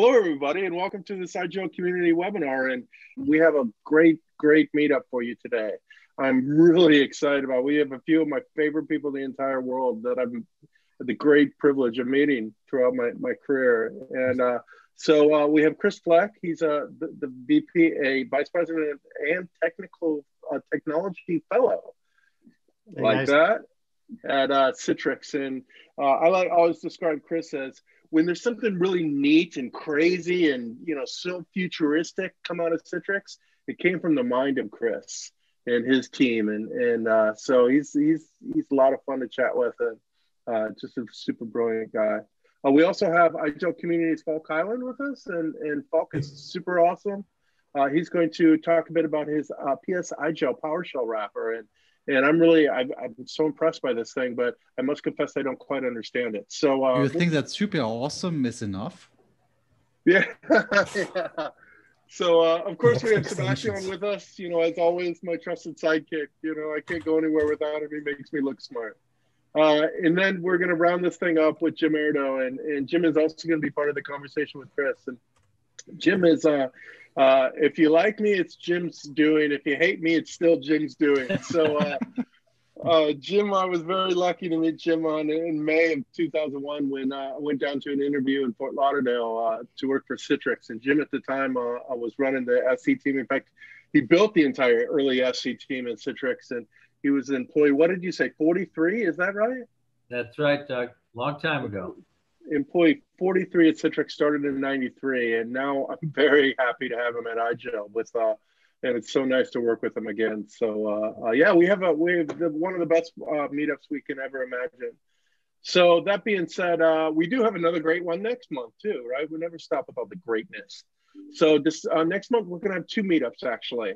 Hello, everybody, and welcome to this IGEL Community webinar. And we have a great meetup for you today. I'm really excited about. We have a few of my favorite people in the entire world that I've had the great privilege of meeting throughout my career. And so we have Chris Fleck. He's the VP, a Vice President and Technical Technology Fellow, that, at Citrix. And I always describe Chris as, when there's something really neat and crazy and so futuristic come out of Citrix, it came from the mind of Chris and his team, and so he's a lot of fun to chat with, and just a super brilliant guy. We also have IGEL Community's Falk Heiland with us, and Falk is super awesome. He's going to talk a bit about his PSIGEL PowerShell wrapper, and I'm so impressed by this thing, but I must confess I don't quite understand it. So you think that super awesome is enough? Yeah. Yeah. So of course we have Sebastian with us, as always, my trusted sidekick. I can't go anywhere without him. He makes me look smart. And then we're going to round this thing up with Jim Airdo, and Jim is also going to be part of the conversation with Chris. And Jim is if you like me, it's Jim's doing. If you hate me, it's still Jim's doing. So Jim, I was very lucky to meet Jim in May of 2001 when I went down to an interview in Fort Lauderdale to work for Citrix. And Jim at the time I was running the SC team. In fact, he built the entire early SC team in Citrix, and he was an employee. What did you say, 43? Is that right? That's right, Doug. Long time ago. Employee 43 at Citrix, started in '93, and now I'm very happy to have him at IGEL and it's so nice to work with him again. So yeah, we have one of the best meetups we can ever imagine. So that being said, we do have another great one next month too, right? We never stop with all the greatness. So this next month we're gonna have two meetups actually.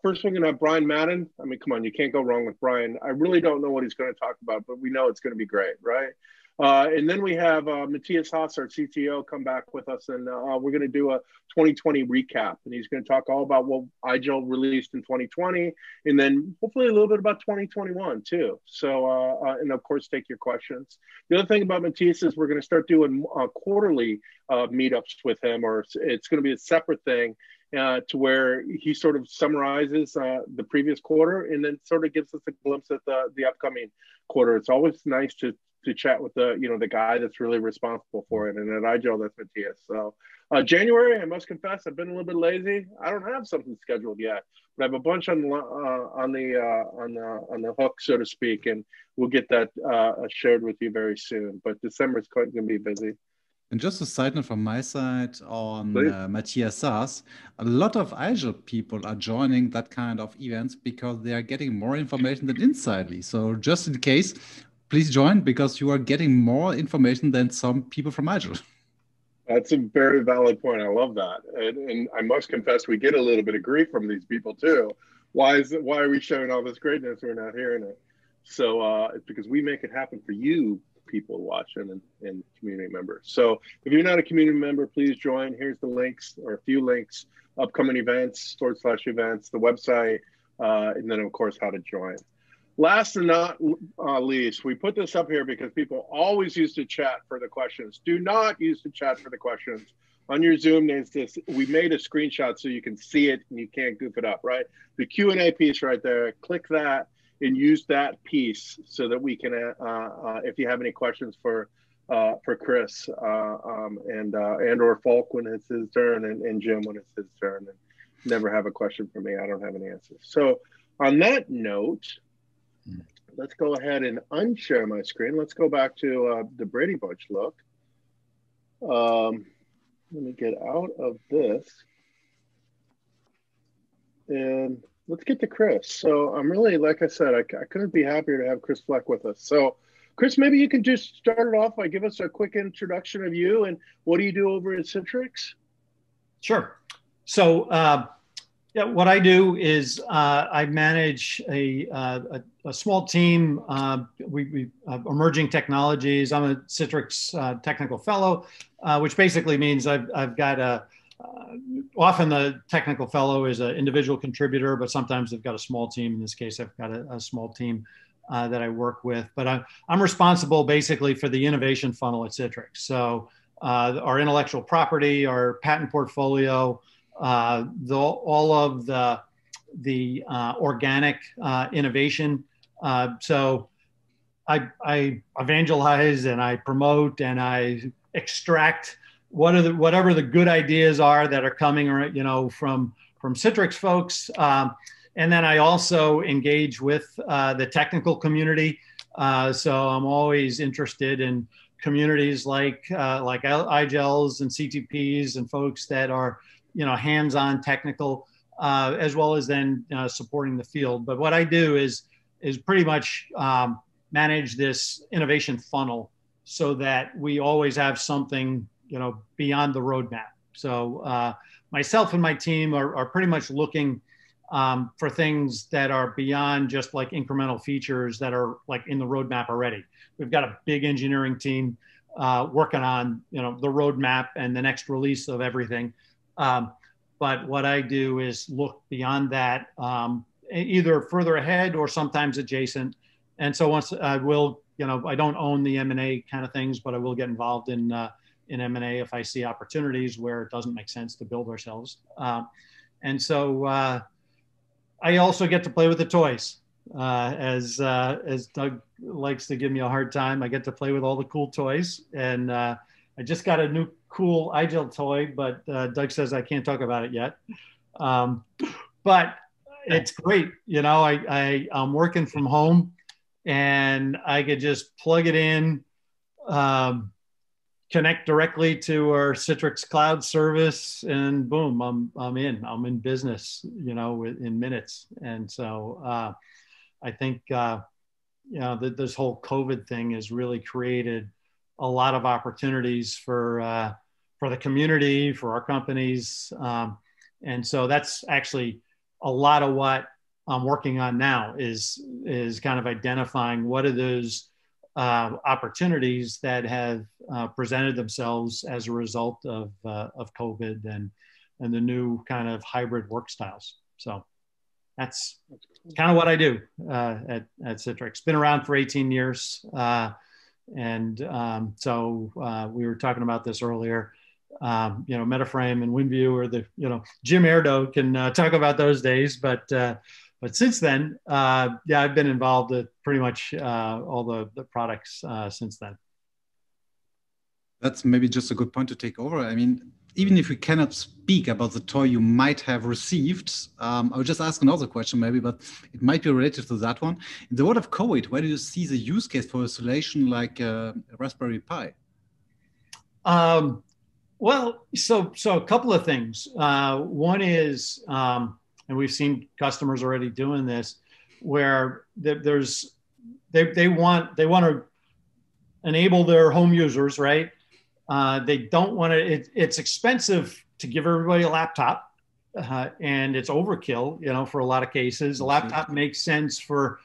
First, we're gonna have Brian Madden. I mean, come on, you can't go wrong with Brian. I really don't know what he's gonna talk about, but we know it's gonna be great, right? And then we have Matthias Haas, our CTO, come back with us, and we're going to do a 2020 recap. And he's going to talk all about what IGEL released in 2020, and then hopefully a little bit about 2021 too. So, and of course, take your questions. The other thing about Matthias is we're going to start doing quarterly meetups with him, or it's going to be a separate thing to where he sort of summarizes the previous quarter and then sort of gives us a glimpse at the upcoming quarter. It's always nice to chat with the guy that's really responsible for it. And at IGEL, that's Matthias. So January, I must confess, I've been a little bit lazy. I don't have something scheduled yet, but I have a bunch on the hook, so to speak, and we'll get that shared with you very soon. But December is going to be busy. And just a side note from my side on Matthias Saas, a lot of IGEL people are joining that kind of events because they are getting more information than Insidely. So just in case, please join, because you are getting more information than some people from IGEL. That's a very valid point. I love that. And I must confess, we get a little bit of grief from these people too. Why are we showing all this greatness? We're not hearing it. So it's because we make it happen for you people watching and community members. So if you're not a community member, please join. Here's the links, or a few links: upcoming events, /events, the website, and then of course how to join. Last and not least, we put this up here because people always use to chat for the questions. Do not use to chat for the questions. On your Zoom, we made a screenshot so you can see it and you can't goof it up, right? The Q&A piece right there, click that and use that piece so that we can, if you have any questions for Chris and or Falk when it's his turn, and Jim when it's his turn, and never have a question for me. I don't have any answers. So on that note, let's go ahead and unshare my screen. Let's go back to the Brady Bunch look. Let me get out of this. And let's get to Chris. So I'm really, like I said, I couldn't be happier to have Chris Fleck with us. So Chris, maybe you can just start it off by give us a quick introduction of you and what do you do over at Citrix? Sure. So yeah, what I do is I manage a small team. We emerging technologies. I'm a Citrix technical fellow, which basically means I've got often the technical fellow is an individual contributor, but sometimes they've got a small team. In this case, I've got a small team that I work with. But I'm responsible basically for the innovation funnel at Citrix. So our intellectual property, our patent portfolio, all of the organic innovation. So I evangelize and I promote and I extract whatever the good ideas are that are coming, from Citrix folks. And then I also engage with the technical community. So I'm always interested in communities like IGELs and CTPs and folks that are, hands-on technical, as well as then supporting the field. But what I do is pretty much manage this innovation funnel so that we always have something, beyond the roadmap. So myself and my team are pretty much looking for things that are beyond just like incremental features that are like in the roadmap already. We've got a big engineering team working on, the roadmap and the next release of everything. But what I do is look beyond that, either further ahead or sometimes adjacent. And so once I will, I don't own the M&A kind of things, but I will get involved in M&A if I see opportunities where it doesn't make sense to build ourselves. And so I also get to play with the toys. As Doug likes to give me a hard time, I get to play with all the cool toys. And I just got a new cool IGEL toy, but Doug says I can't talk about it yet. But it's great. I'm working from home and I could just plug it in, connect directly to our Citrix cloud service, and boom, I'm in business, in minutes. And so I think, that this whole COVID thing has really created a lot of opportunities for the community, for our companies. And so that's actually a lot of what I'm working on now is kind of identifying what are those opportunities that have presented themselves as a result of COVID and the new kind of hybrid work styles. So that's kind of what I do at Citrix. Been around for 18 years. So we were talking about this earlier. Metaframe and WinView or the, Jim Airdo can talk about those days, but since then, I've been involved with pretty much all the products since then. That's maybe just a good point to take over. I mean, even if we cannot speak about the toy you might have received, I will just ask another question maybe, but it might be related to that one. In the world of COVID, where do you see the use case for a solution like a Raspberry Pi? Well, so a couple of things. One is, and we've seen customers already doing this, where they want to enable their home users, right? They don't want to. It's expensive to give everybody a laptop, and it's overkill, for a lot of cases. A laptop makes sense for,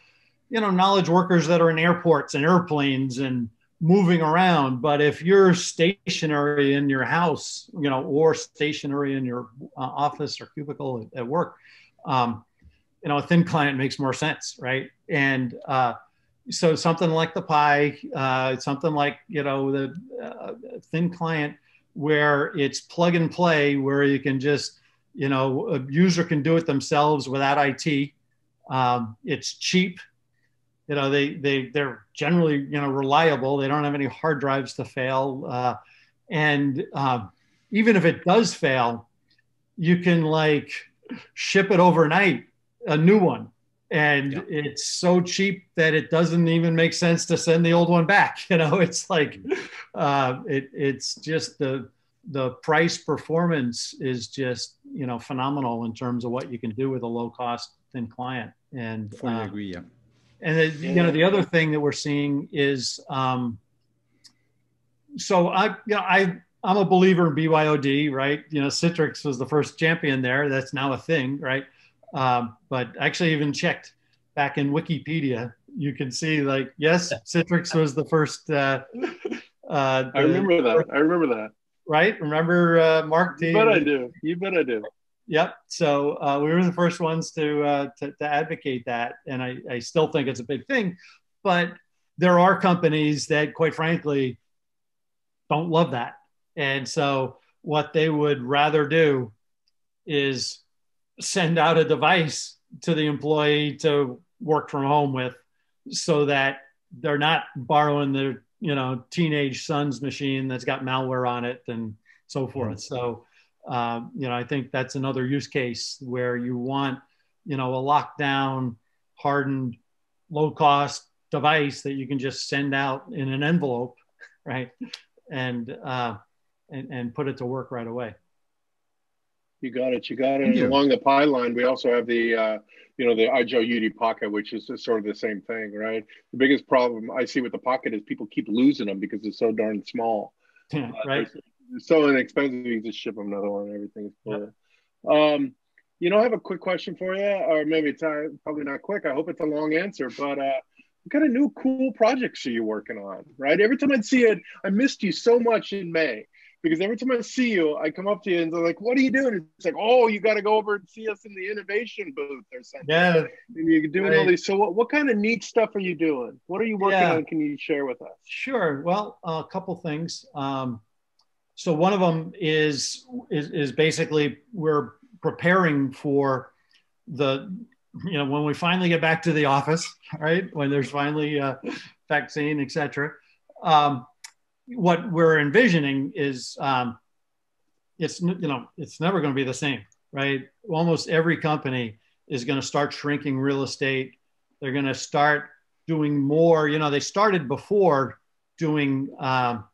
knowledge workers that are in airports and airplanes and moving around. But if you're stationary in your house, or stationary in your office or cubicle at work, a thin client makes more sense, right? And so something like the Pi, something like, the thin client where it's plug and play, where you can just, a user can do it themselves without IT. It's cheap. They're generally, reliable. They don't have any hard drives to fail. And even if it does fail, you can ship it overnight, a new one. And it's so cheap that it doesn't even make sense to send the old one back. It's like, it's just the price performance is just, phenomenal in terms of what you can do with a low cost thin client. And fully agree, yeah. And the other thing that we're seeing is, so I'm a believer in BYOD, right? Citrix was the first champion there. That's now a thing, right? But actually even checked back in Wikipedia, you can see yes, Citrix was the first. I remember that. Right? Remember Mark T? You bet I do. Yep. So we were the first ones to advocate that. And I still think it's a big thing, but there are companies that quite frankly don't love that. And so what they would rather do is send out a device to the employee to work from home with, so that they're not borrowing their, teenage son's machine that's got malware on it and so forth. So, I think that's another use case where you want, a lockdown, hardened, low cost device that you can just send out in an envelope, right? And put it to work right away. You got it. And along the pipeline, we also have the, the IGEL UD Pocket, which is sort of the same thing, right? The biggest problem I see with the Pocket is people keep losing them because it's so darn small. Yeah, right. They're so inexpensive, you just ship them another one and everything is cool. Yep. I have a quick question for you, or maybe it's probably not quick. I hope it's a long answer, but what kind of new cool projects are you working on, right? Every time I see it, I missed you so much in May. Because every time I see you, I come up to you and they're like, what are you doing? It's like, oh, you got to go over and see us in the innovation booth or something. Yeah. And you're doing all these. So what kind of neat stuff are you doing? What are you working on? Can you share with us? Sure. Well, a couple things. So one of them is basically we're preparing for when we finally get back to the office, right? When there's finally a vaccine, et cetera. What we're envisioning is it's never going to be the same, right? Almost every company is going to start shrinking real estate. They're going to start doing more. They started before doing hot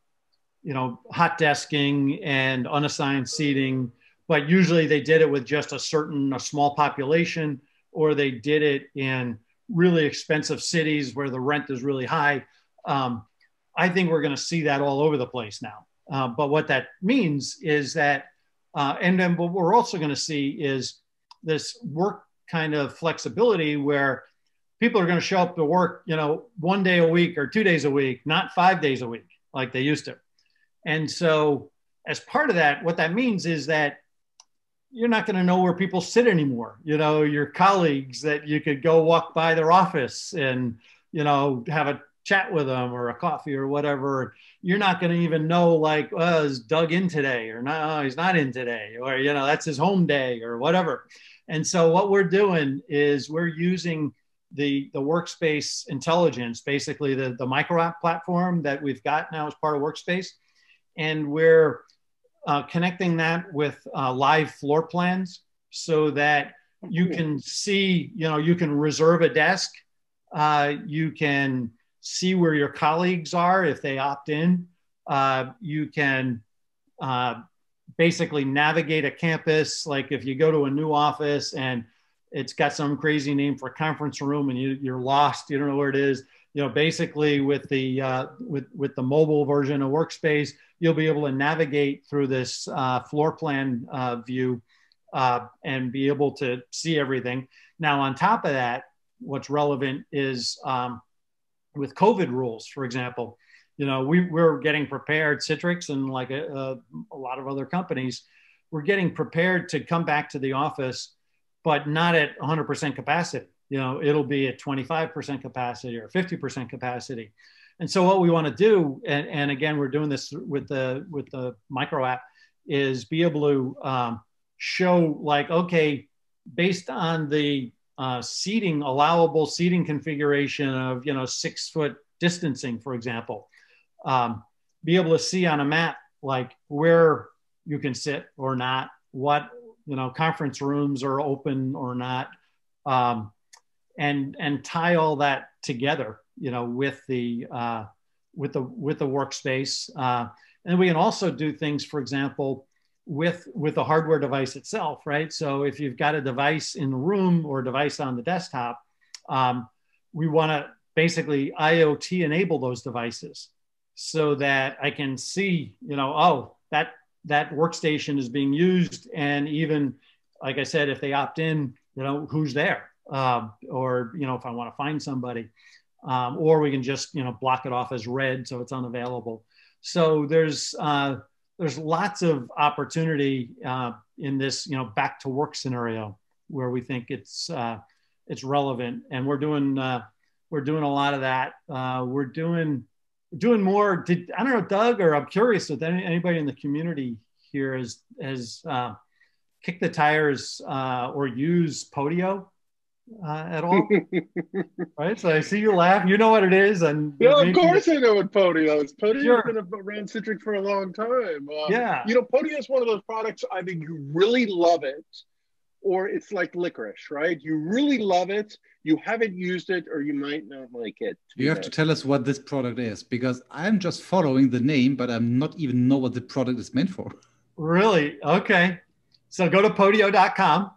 desking and unassigned seating, but usually they did it with just a small population, or they did it in really expensive cities where the rent is really high. I think we're going to see that all over the place now. But what that means is that, and then what we're also going to see is this work kind of flexibility where people are going to show up to work, 1 day a week or 2 days a week, not 5 days a week like they used to. And so as part of that, what that means is that you're not going to know where people sit anymore. Your colleagues that you could go walk by their office and, have a chat with them or a coffee or whatever. You're not going to even know, like, is Doug in today or no, he's not in today, or, that's his home day or whatever. And so what we're doing is we're using the workspace intelligence, basically the micro app platform that we've got now as part of Workspace. And we're connecting that with live floor plans so that you can see, you can reserve a desk. You can see where your colleagues are if they opt in. You can basically navigate a campus. Like if you go to a new office and it's got some crazy name for a conference room and you're lost, you don't know where it is. Basically with the with the mobile version of Workspace, you'll be able to navigate through this floor plan view and be able to see everything. Now, on top of that, what's relevant is with COVID rules, for example, we're getting prepared, Citrix and like a lot of other companies, we're getting prepared to come back to the office, but not at 100% capacity. It'll be at 25% capacity or 50% capacity. And so what we want to do, and again, we're doing this with the micro app, is be able to show like, okay, based on the allowable seating configuration of 6 foot distancing, for example, be able to see on a map like where you can sit or not, what conference rooms are open or not, and tie all that together with the workspace, and we can also do things, for example, with the hardware device itself, right? So if you've got a device in the room or a device on the desktop, we want to basically IoT enable those devices so that I can see, oh, that workstation is being used. And even, like I said, if they opt in, who's there, or, if I want to find somebody, or we can just, block it off as red so it's unavailable. So there's lots of opportunity in this, back to work scenario where we think it's relevant, and we're doing a lot of that. We're doing doing more. I don't know, Doug, or I'm curious if anybody in the community here has kicked the tires or used Podio at all? Right. So I see you laugh. You know what it is, and yeah, of course I know what Podio is. Podio's Sure. been around Citrix for a long time. Yeah. You know, Podio is one of those products. I think you really love it, or it's like licorice, right? You really love it, you haven't used it, or you might not like it. You have to tell us what this product is, because I'm just following the name, but I'm not even know what the product is meant for. Really? Okay. So go to podio.com.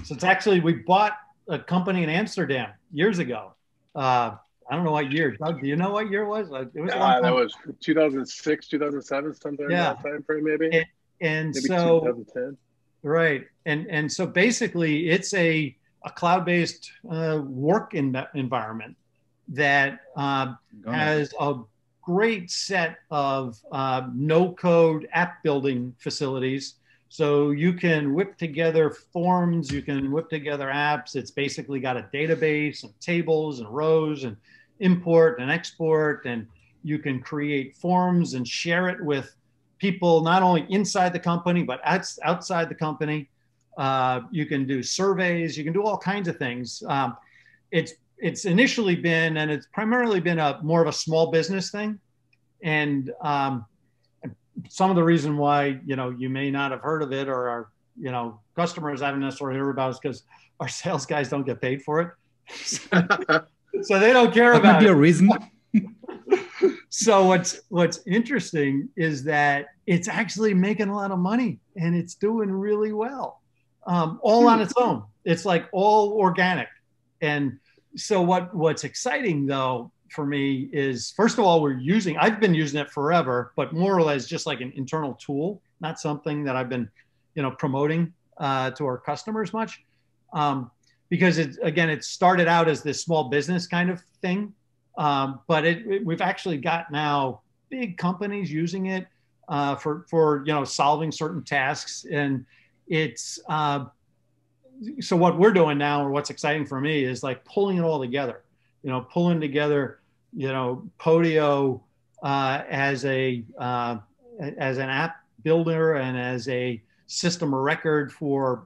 So it's actually, we bought a company in Amsterdam years ago. I don't know what year. Doug, do you know what year it was? It was that was 2006, 2007, something in that time frame, maybe. And maybe so 2010. Right. And so basically it's a cloud-based work environment that has a great set of no-code app building facilities. So you can whip together forms, you can whip together apps. It's basically got a database and tables and rows and import and export, and you can create forms and share it with people not only inside the company, but outside the company. You can do surveys, you can do all kinds of things. It's initially been, and it's primarily been more of a small business thing. And some of the reason why, you may not have heard of it, or our, customers haven't necessarily heard about it, is because our sales guys don't get paid for it. So they don't care about it. Might be a reason. So what's interesting is that it's actually making a lot of money, and it's doing really well, all on its own. It's like all organic. And so what's exciting though for me is, first of all, I've been using it forever, but more or less just like an internal tool, not something that I've been, promoting to our customers much, because it started out as this small business kind of thing. But we've actually got now big companies using it for solving certain tasks, and it's so what we're doing now, or what's exciting for me, is like pulling it all together. Pulling together Podio as an app builder and as a system of record for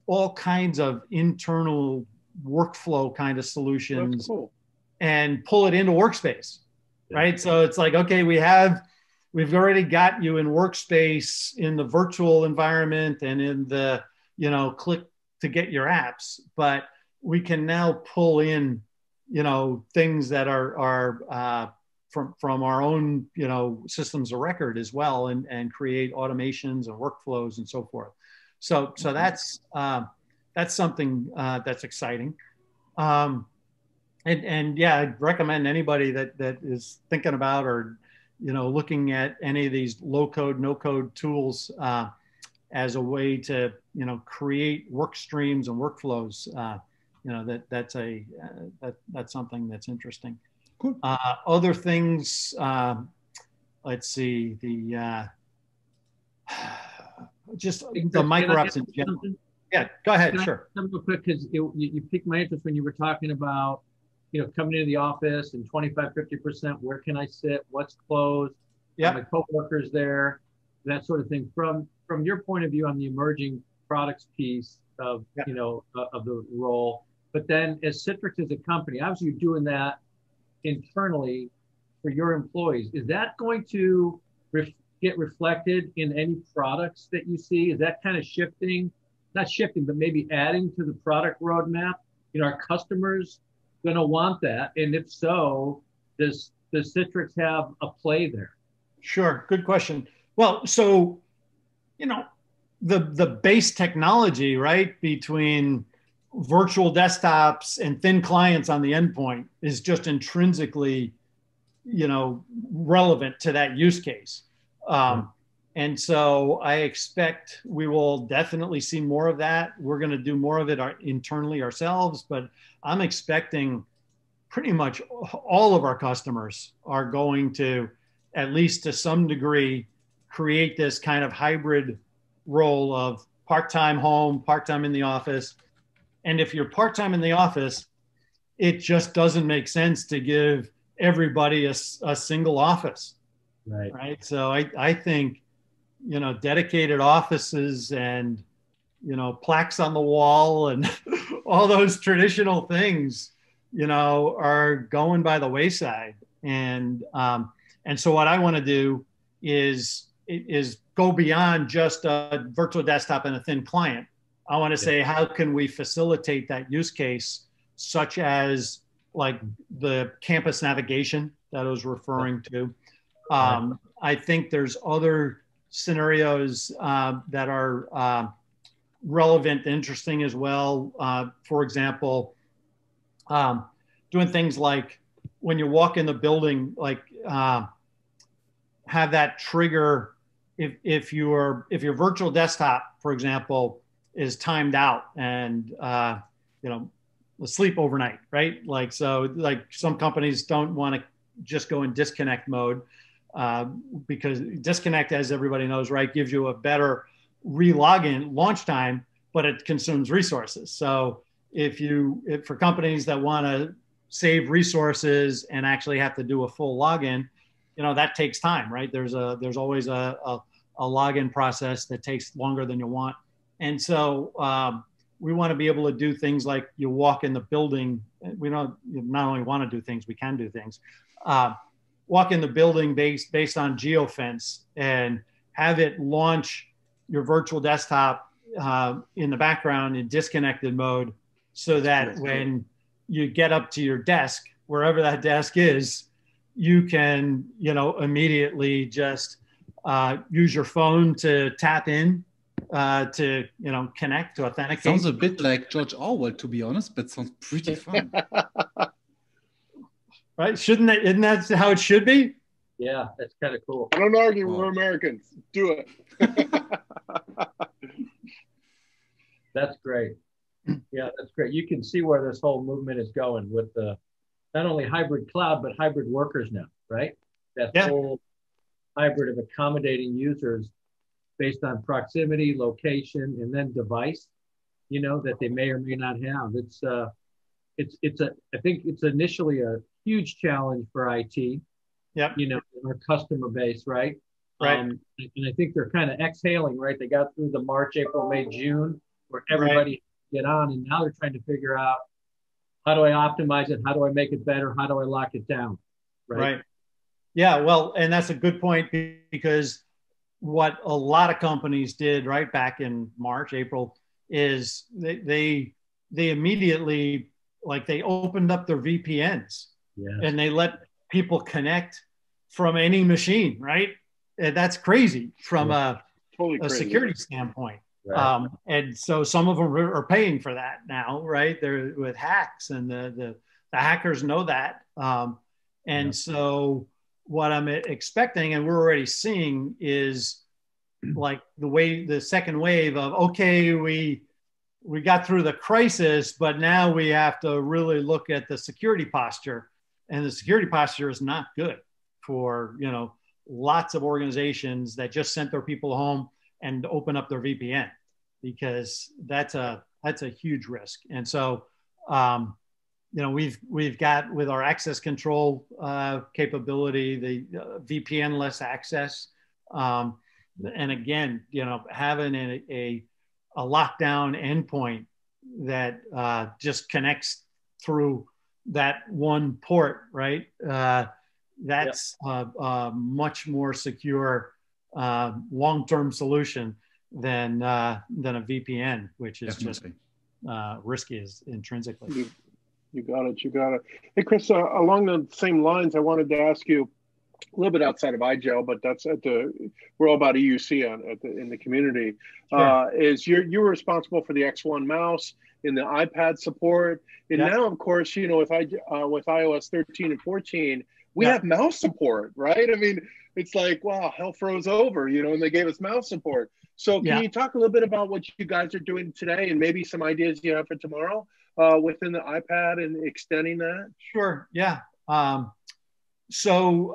all kinds of internal workflow kind of solutions. That's cool. And pull it into Workspace, right? So it's like, okay, we've already got you in Workspace, in the virtual environment, and in the, click to get your apps, but we can now pull in, things that are from our own, systems of record as well, and create automations and workflows and so forth. So that's something that's exciting. And yeah, I'd recommend anybody that is thinking about, or, looking at any of these low code, no code tools as a way to, create work streams and workflows. That's something that's interesting. Cool. Other things, let's see, just the micro apps in general. Yeah, go ahead. Sure. Real quick, because you piqued my interest when you were talking about, coming into the office and 25–50%, where can I sit? What's closed? Yeah. My coworkers there, that sort of thing. From your point of view on the emerging products piece of, of the role, but then as Citrix as a company, obviously you're doing that internally for your employees. Is that going to get reflected in any products that you see? Is that kind of shifting? Not shifting, but maybe adding to the product roadmap? Are customers going to want that? And if so, does Citrix have a play there? Sure. Good question. Well, so, the base technology, right, between virtual desktops and thin clients on the endpoint is just intrinsically, relevant to that use case. And so I expect we will definitely see more of that. We're going to do more of it internally ourselves, but I'm expecting pretty much all of our customers are going to, at least to some degree, create this kind of hybrid role of part-time home, part-time in the office. And if you're part-time in the office, it just doesn't make sense to give everybody a single office. Right. So I think, dedicated offices and, plaques on the wall and all those traditional things, are going by the wayside. And so what I want to do is go beyond just a virtual desktop and a thin client. I want to say, how can we facilitate that use case, such as like the campus navigation that I was referring to. I think there's other scenarios that are relevant, interesting as well. For example, doing things like when you walk in the building, like have that trigger if your virtual desktop, for example, is timed out and sleep overnight, right? Like some companies don't want to just go in disconnect mode because disconnect, as everybody knows, right, gives you a better re-login launch time, but it consumes resources. So if for companies that want to save resources and actually have to do a full login, that takes time, right? There's always a login process that takes longer than you want. And so we want to be able to do things like you walk in the building. We don't not only want to do things, we can do things. Walk in the building based on geofence and have it launch your virtual desktop in the background in disconnected mode, so that when you get up to your desk, wherever that desk is, you can immediately just use your phone to tap in to connect, to authenticate. Sounds a bit like George Orwell, to be honest, but sounds pretty fun. Right? Isn't that how it should be? Yeah, that's kind of cool. I don't argue. We're Americans. Do it. That's great. Yeah, that's great. You can see where this whole movement is going with the not only hybrid cloud, but hybrid workers now, right? That whole hybrid of accommodating users based on proximity, location, and then device, that they may or may not have. I think it's initially a huge challenge for IT. Yep. Our customer base, right? Right. And I think they're kind of exhaling, right? They got through the March, April, May, June, where everybody get on, and now they're trying to figure out, how do I optimize it? How do I make it better? How do I lock it down? Right. Yeah. Well, and that's a good point, because what a lot of companies did right back in March, April, is they immediately, like, they opened up their VPNs and they let people connect from any machine, right? And that's crazy from a security standpoint. Right. And so some of them are paying for that now, right? They're with hacks, and the hackers know that. So what I'm expecting, and we're already seeing, is like the second wave of, okay, we got through the crisis, but now we have to really look at the security posture, and the security posture is not good for, lots of organizations that just sent their people home and open up their VPN, because that's a huge risk. And so, we've got, with our access control capability, the VPN-less access. And again, having a lockdown endpoint that just connects through that one port, right? That's a much more secure long-term solution than a VPN, which is just risky intrinsically. You got it. Hey, Chris, along the same lines, I wanted to ask you a little bit outside of IGEL, but that's we're all about EUC in the community. Sure. Is you're responsible for the X1 mouse in the iPad support, and now, of course, with iOS 13 and 14, we have mouse support, right? I mean, it's like, wow, hell froze over, and they gave us mouse support. So can you talk a little bit about what you guys are doing today, and maybe some ideas you have for tomorrow within the iPad and extending that? Sure. Yeah. So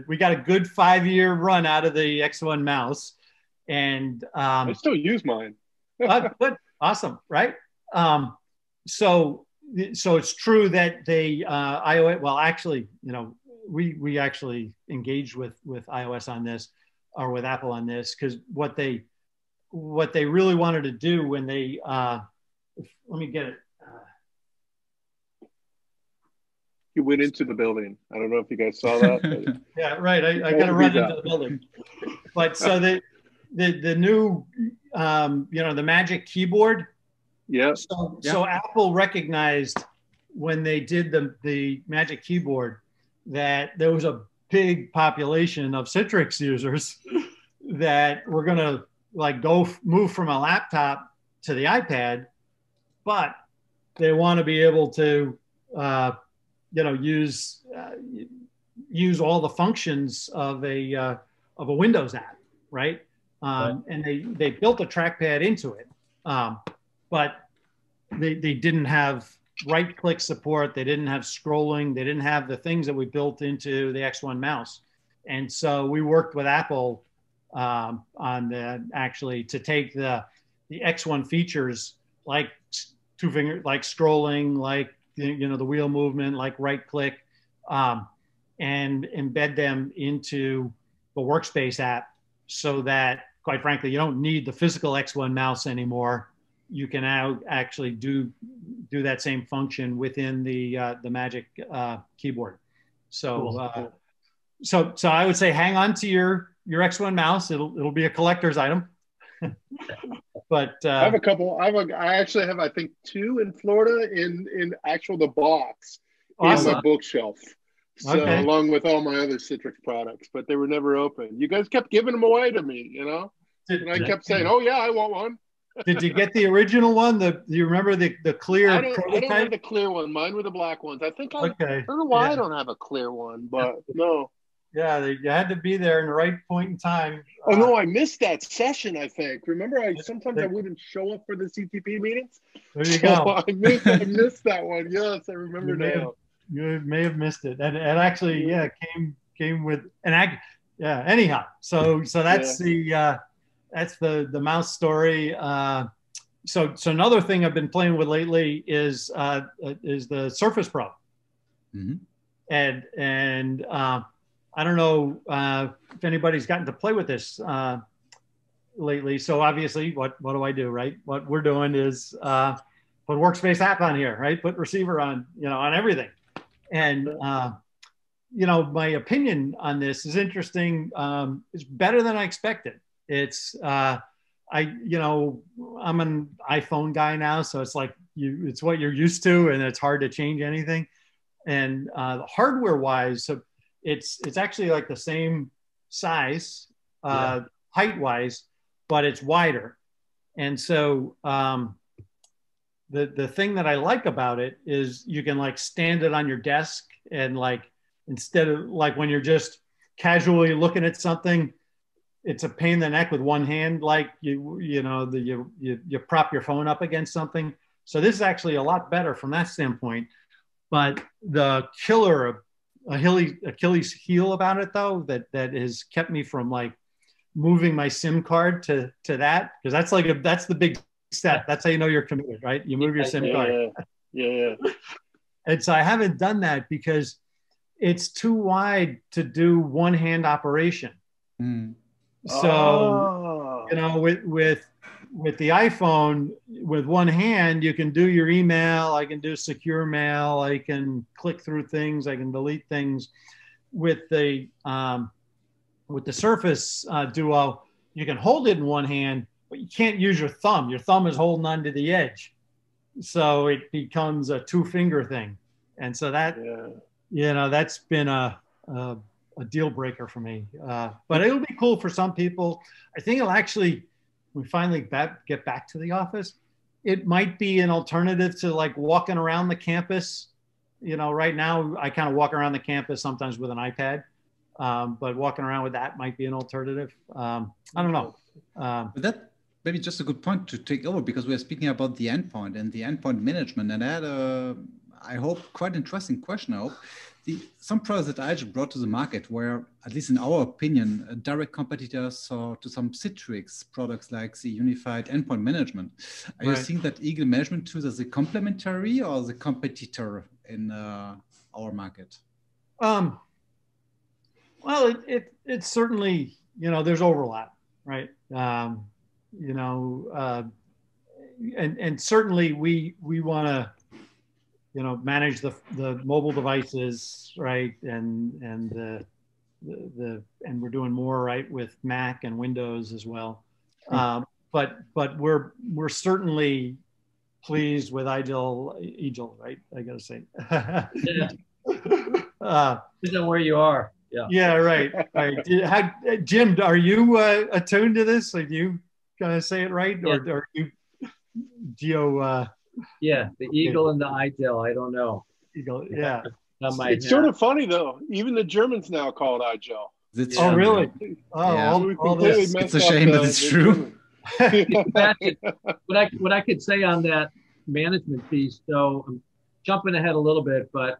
we got a good 5-year run out of the X1 mouse, and I still use mine. Good. Awesome. Right. So so it's true that they iOS. Well, actually, we actually engaged with iOS on this, or with Apple on this, because what they really wanted to do when they let me get it. He went into the building. I don't know if you guys saw that. But... yeah, right. I got to run into the building. But so the new, the Magic Keyboard. Yeah. So Apple recognized when they did the Magic Keyboard that there was a big population of Citrix users that were going to like move from a laptop to the iPad, but they want to be able to use all the functions of a Windows app, right? And they built a trackpad into it, but they didn't have right-click support. They didn't have scrolling. They didn't have the things that we built into the X1 mouse. And so we worked with Apple on actually to take the X1 features like two finger, like scrolling, like the wheel movement, like right click, and embed them into the Workspace app, so that, quite frankly, you don't need the physical X1 mouse anymore. You can now actually do that same function within the Magic Keyboard. So cool. So I would say hang on to your X1 mouse. It'll be a collector's item. But I have a couple. I actually have, I think, 2 in Florida in the box awesome. in my bookshelf. So okay. Along with all my other Citrix products, but they were never open. You guys kept giving them away to me, and I kept saying, "Oh yeah, I want one." Did you get the original one? Do you remember the clear prototype? I don't have the clear one. Mine were the black ones. I think I don't know why I don't have a clear one, but no. Yeah, you had to be there in the right point in time. Oh no, I missed that session. I think. Remember, sometimes I wouldn't show up for the CTP meetings. There you go. I missed that one. Yes, I remember now. You may have missed it, and actually, came with an anyhow. So that's the mouse story. So another thing I've been playing with lately is the Surface Pro, and I don't know if anybody's gotten to play with this lately. So obviously, what do I do, right? What we're doing is put Workspace app on here, right? Put receiver on, on everything. And, my opinion on this is interesting. It's better than I expected. It's, I'm an iPhone guy now, so it's like it's what you're used to, and it's hard to change anything. And hardware wise, so it's actually like the same size, height wise, but it's wider. And so the thing that I like about it is you can like stand it on your desk, and like instead of like when you're just casually looking at something, it's a pain in the neck with one hand, like you prop your phone up against something. So this is actually a lot better from that standpoint. But the killer Achilles heel about it, though, that has kept me from like moving my SIM card to that, because that's the big step. That's how you know you're committed, right? You move your SIM card. Yeah. And so I haven't done that because it's too wide to do one hand operation. So with the iPhone, with one hand, you can do your email. I can do secure mail. I can click through things. I can delete things. With the Surface Duo, you can hold it in one hand, but you can't use your thumb. Your thumb is holding onto the edge, so it becomes a 2-finger thing. And so that that's been a deal breaker for me. But it'll be cool for some people. I think it'll actually. We finally get back to the office, it might be an alternative to like walking around the campus. Right now I kind of walk around the campus sometimes with an iPad, but walking around with that might be an alternative. I don't know. But that maybe just a good point to take over, because we're speaking about the endpoint and the endpoint management. And I had I hope, quite interesting question, I hope. some products that IGEL brought to the market were, at least in our opinion, direct competitors to some Citrix products like the Unified Endpoint Management. Are you seeing that IGEL Management Tools as a complementary or as a competitor in our market? Well, it's certainly, there's overlap, right? And certainly we want to, manage the mobile devices, right? And we're doing more, right, with Mac and Windows as well. But we're certainly pleased with IGEL, right? I gotta say. Yeah. Depends on where you are. Yeah. Yeah. Right. Right. Jim, are you attuned to this? Are you gonna say it right, or are you Geo? Yeah, the IGEL and the IGEL. I don't know. IGEL, yeah. It's sort of funny though. Even the Germans now call it IGEL. Oh, really? Oh, yeah. all this. It's a shame, but it's true. What I could say on that management piece, so I'm jumping ahead a little bit, but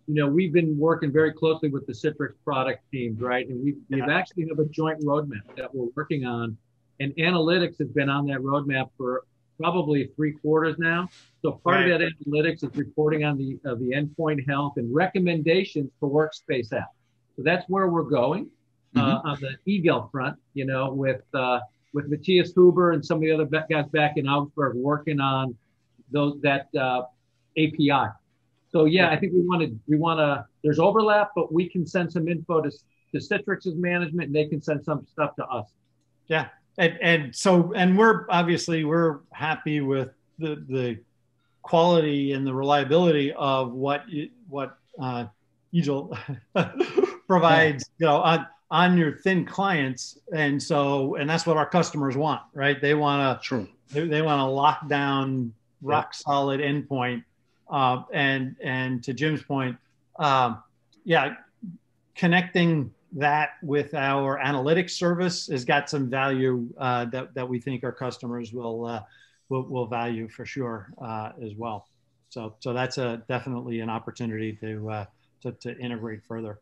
we've been working very closely with the Citrix product teams, right? And we've actually have a joint roadmap that we're working on, and analytics has been on that roadmap for probably 3 quarters now. So part of that analytics is reporting on the endpoint health and recommendations for workspace apps. So that's where we're going on the IGEL front, with Matthias Huber and some of the other guys back in Augsburg working on that API. So I think we want to, there's overlap, but we can send some info to Citrix's management and they can send some stuff to us. Yeah. And we're happy with the quality and the reliability of what IGEL provides, on your thin clients. And that's what our customers want, right? They want to, they want to lock down rock solid endpoint. And to Jim's point, connecting that with our analytics service has got some value that we think our customers will value for sure as well. So that's definitely an opportunity to integrate further.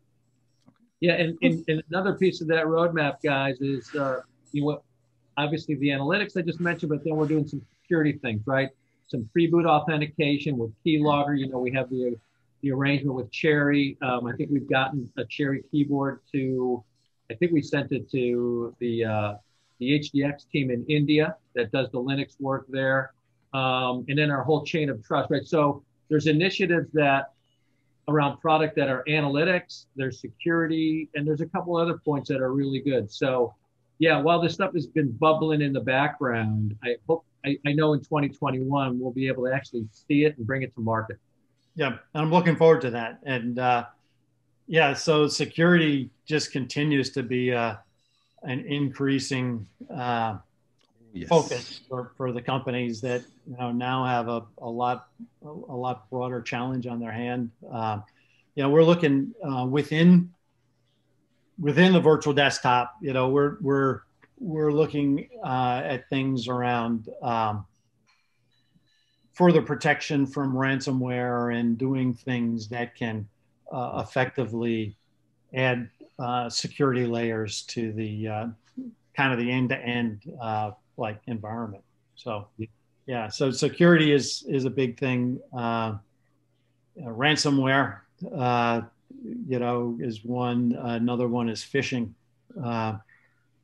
Yeah, and another piece of that roadmap, guys, is obviously the analytics I just mentioned, but then we're doing some security things, right? Some pre-boot authentication with keylogger. We have the arrangement with Cherry. I think we've gotten a Cherry keyboard I think we sent it to the HDX team in India that does the Linux work there. And then our whole chain of trust, right? So there's initiatives around product that are analytics, there's security, and there's a couple other points that are really good. So while this stuff has been bubbling in the background, I know in 2021, we'll be able to actually see it and bring it to market. Yeah, and I'm looking forward to that. And so security just continues to be an increasing focus for the companies that now have a lot broader challenge on their hand. We're looking within the virtual desktop. We're looking at things around further protection from ransomware and doing things that can effectively add security layers to the kind of the end-to-end environment. So so security is a big thing. Ransomware is one. Another one is phishing.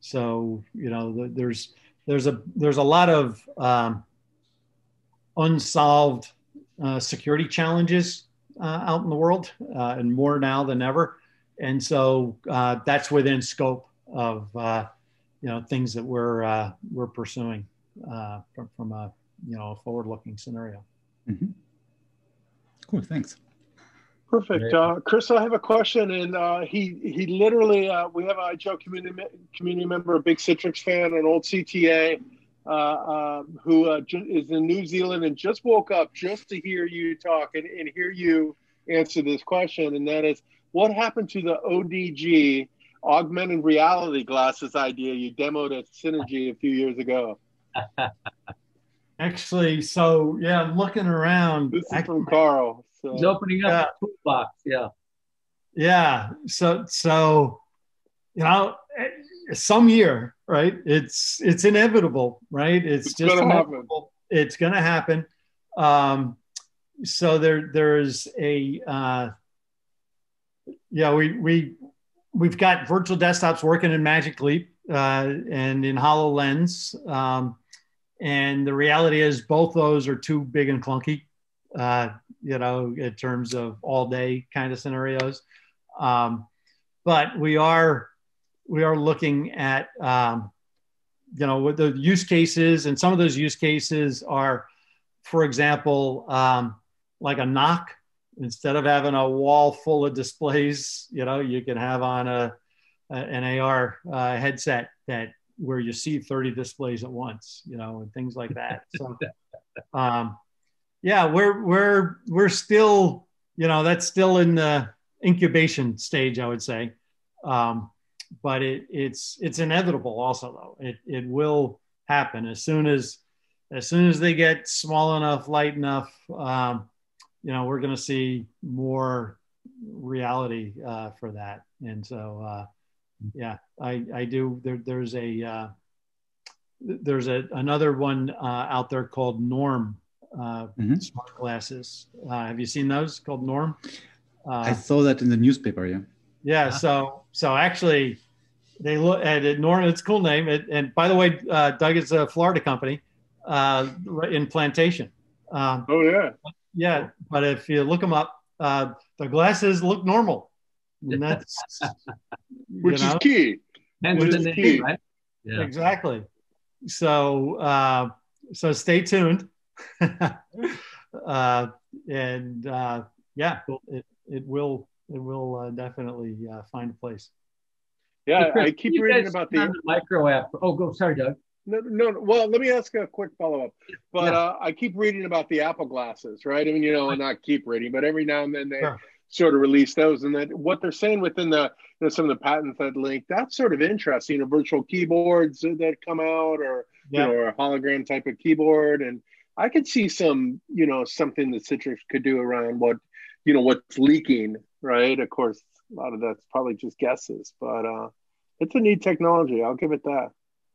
So there's a lot of unsolved security challenges out in the world, and more now than ever. And so that's within scope of things that we're pursuing from a forward-looking scenario. Mm-hmm. Cool, thanks. Perfect. Chris, I have a question, and he literally, we have an IGEL community member, a big Citrix fan, an old CTA, who is in New Zealand and just woke up just to hear you talk and hear you answer this question, and that is, what happened to the ODG, augmented reality glasses idea you demoed at Synergy a few years ago? Actually, I'm looking around. This is from Carl. So. He's opening up the toolbox, Yeah. So, some year, right? It's inevitable, right? It's just inevitable. It's going to happen. So there's we've got virtual desktops working in Magic Leap and in HoloLens. And the reality is both those are too big and clunky, in terms of all day kind of scenarios. But we are looking at, what the use cases, and some of those use cases are, for example, like a knock. Instead of having a wall full of displays, you can have on an AR headset where you see 30 displays at once, and things like that. So, we're still, that's still in the incubation stage, I would say. But it's inevitable also, though. It will happen as soon as they get small enough, light enough. We're going to see more reality for that. And so, I do. There's another one out there called Norm smart glasses. Have you seen those, called Norm? I saw that in the newspaper. Yeah. Yeah. So actually, they look at Norm. It's a cool name. And by the way, Doug, it's a Florida company in Plantation. Oh yeah. Yeah, but if you look them up, the glasses look normal, and that's which is key. Which is key, right? Yeah. Exactly. So stay tuned, and it will definitely find a place. Yeah, hey, Chris, I keep reading about the micro app. Oh, sorry, Doug. No. Well, let me ask a quick follow-up. But I keep reading about the Apple glasses, right? I mean, not keep reading, but every now and then they sort of release those. And then what they're saying within the, some of the patents that link, that's sort of interesting. Virtual keyboards that come out, or or a hologram type of keyboard. And I could see some, something that Citrix could do around what's leaking, right? Of course, a lot of that's probably just guesses, but it's a neat technology. I'll give it that.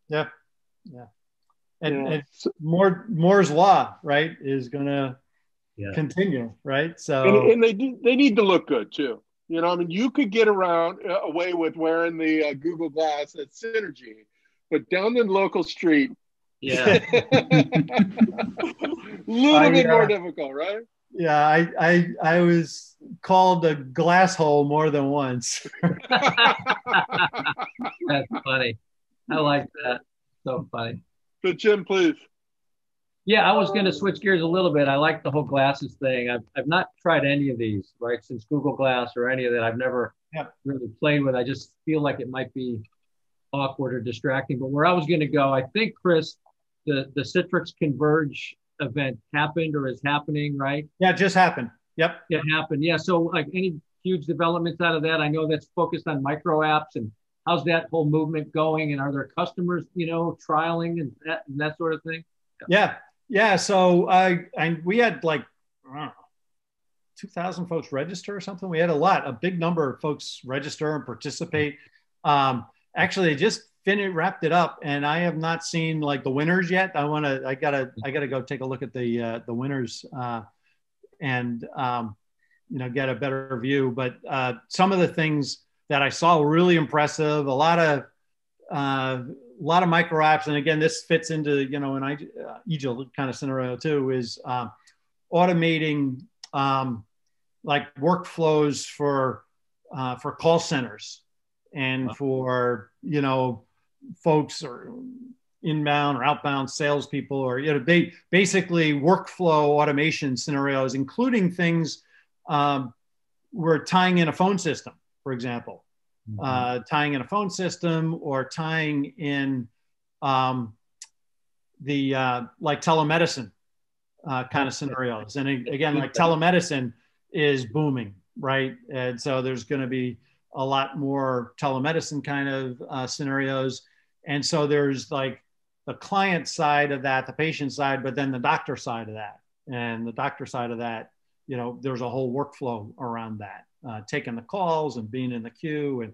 Yeah. Yeah. And Moore's law, right, is going to continue, right? So and they need to look good too. I mean, you could get away with wearing the Google Glass at Synergy, but down the local street, a little bit more difficult, right? Yeah, I was called a glass hole more than once. That's funny. I like that. So funny. But Jim, please. Yeah, I was going to switch gears a little bit. I like the whole glasses thing. I've not tried any of these, right? Since Google Glass or any of that, I've never really played with. I just feel like it might be awkward or distracting. But where I was going to go, I think, Chris, the Citrix Converge event happened or is happening, right? Yeah, it just happened. Yep. It happened. Yeah. So like any huge developments out of that? I know that's focused on micro apps, and how's that whole movement going? And are there customers, trialing and that sort of thing? Yeah. So we had like 2,000 folks register or something. We had a big number of folks register and participate. Actually, just wrapped it up, and I have not seen like the winners yet. I gotta go take a look at the winners and get a better view. But some of the things that I saw were really impressive. A lot of micro apps, and again, this fits into an IGEL kind of scenario too. Is automating like workflows for call centers and for folks or inbound or outbound salespeople, or basically workflow automation scenarios, including things we're tying in a phone system, for example, tying in a phone system or tying in the like telemedicine kind of scenarios. And again, like telemedicine is booming, right? And so there's going to be a lot more telemedicine kind of scenarios. And so there's like the client side of that, the patient side, but then the doctor side of that. And the doctor side of that, there's a whole workflow around that. taking the calls and being in the queue and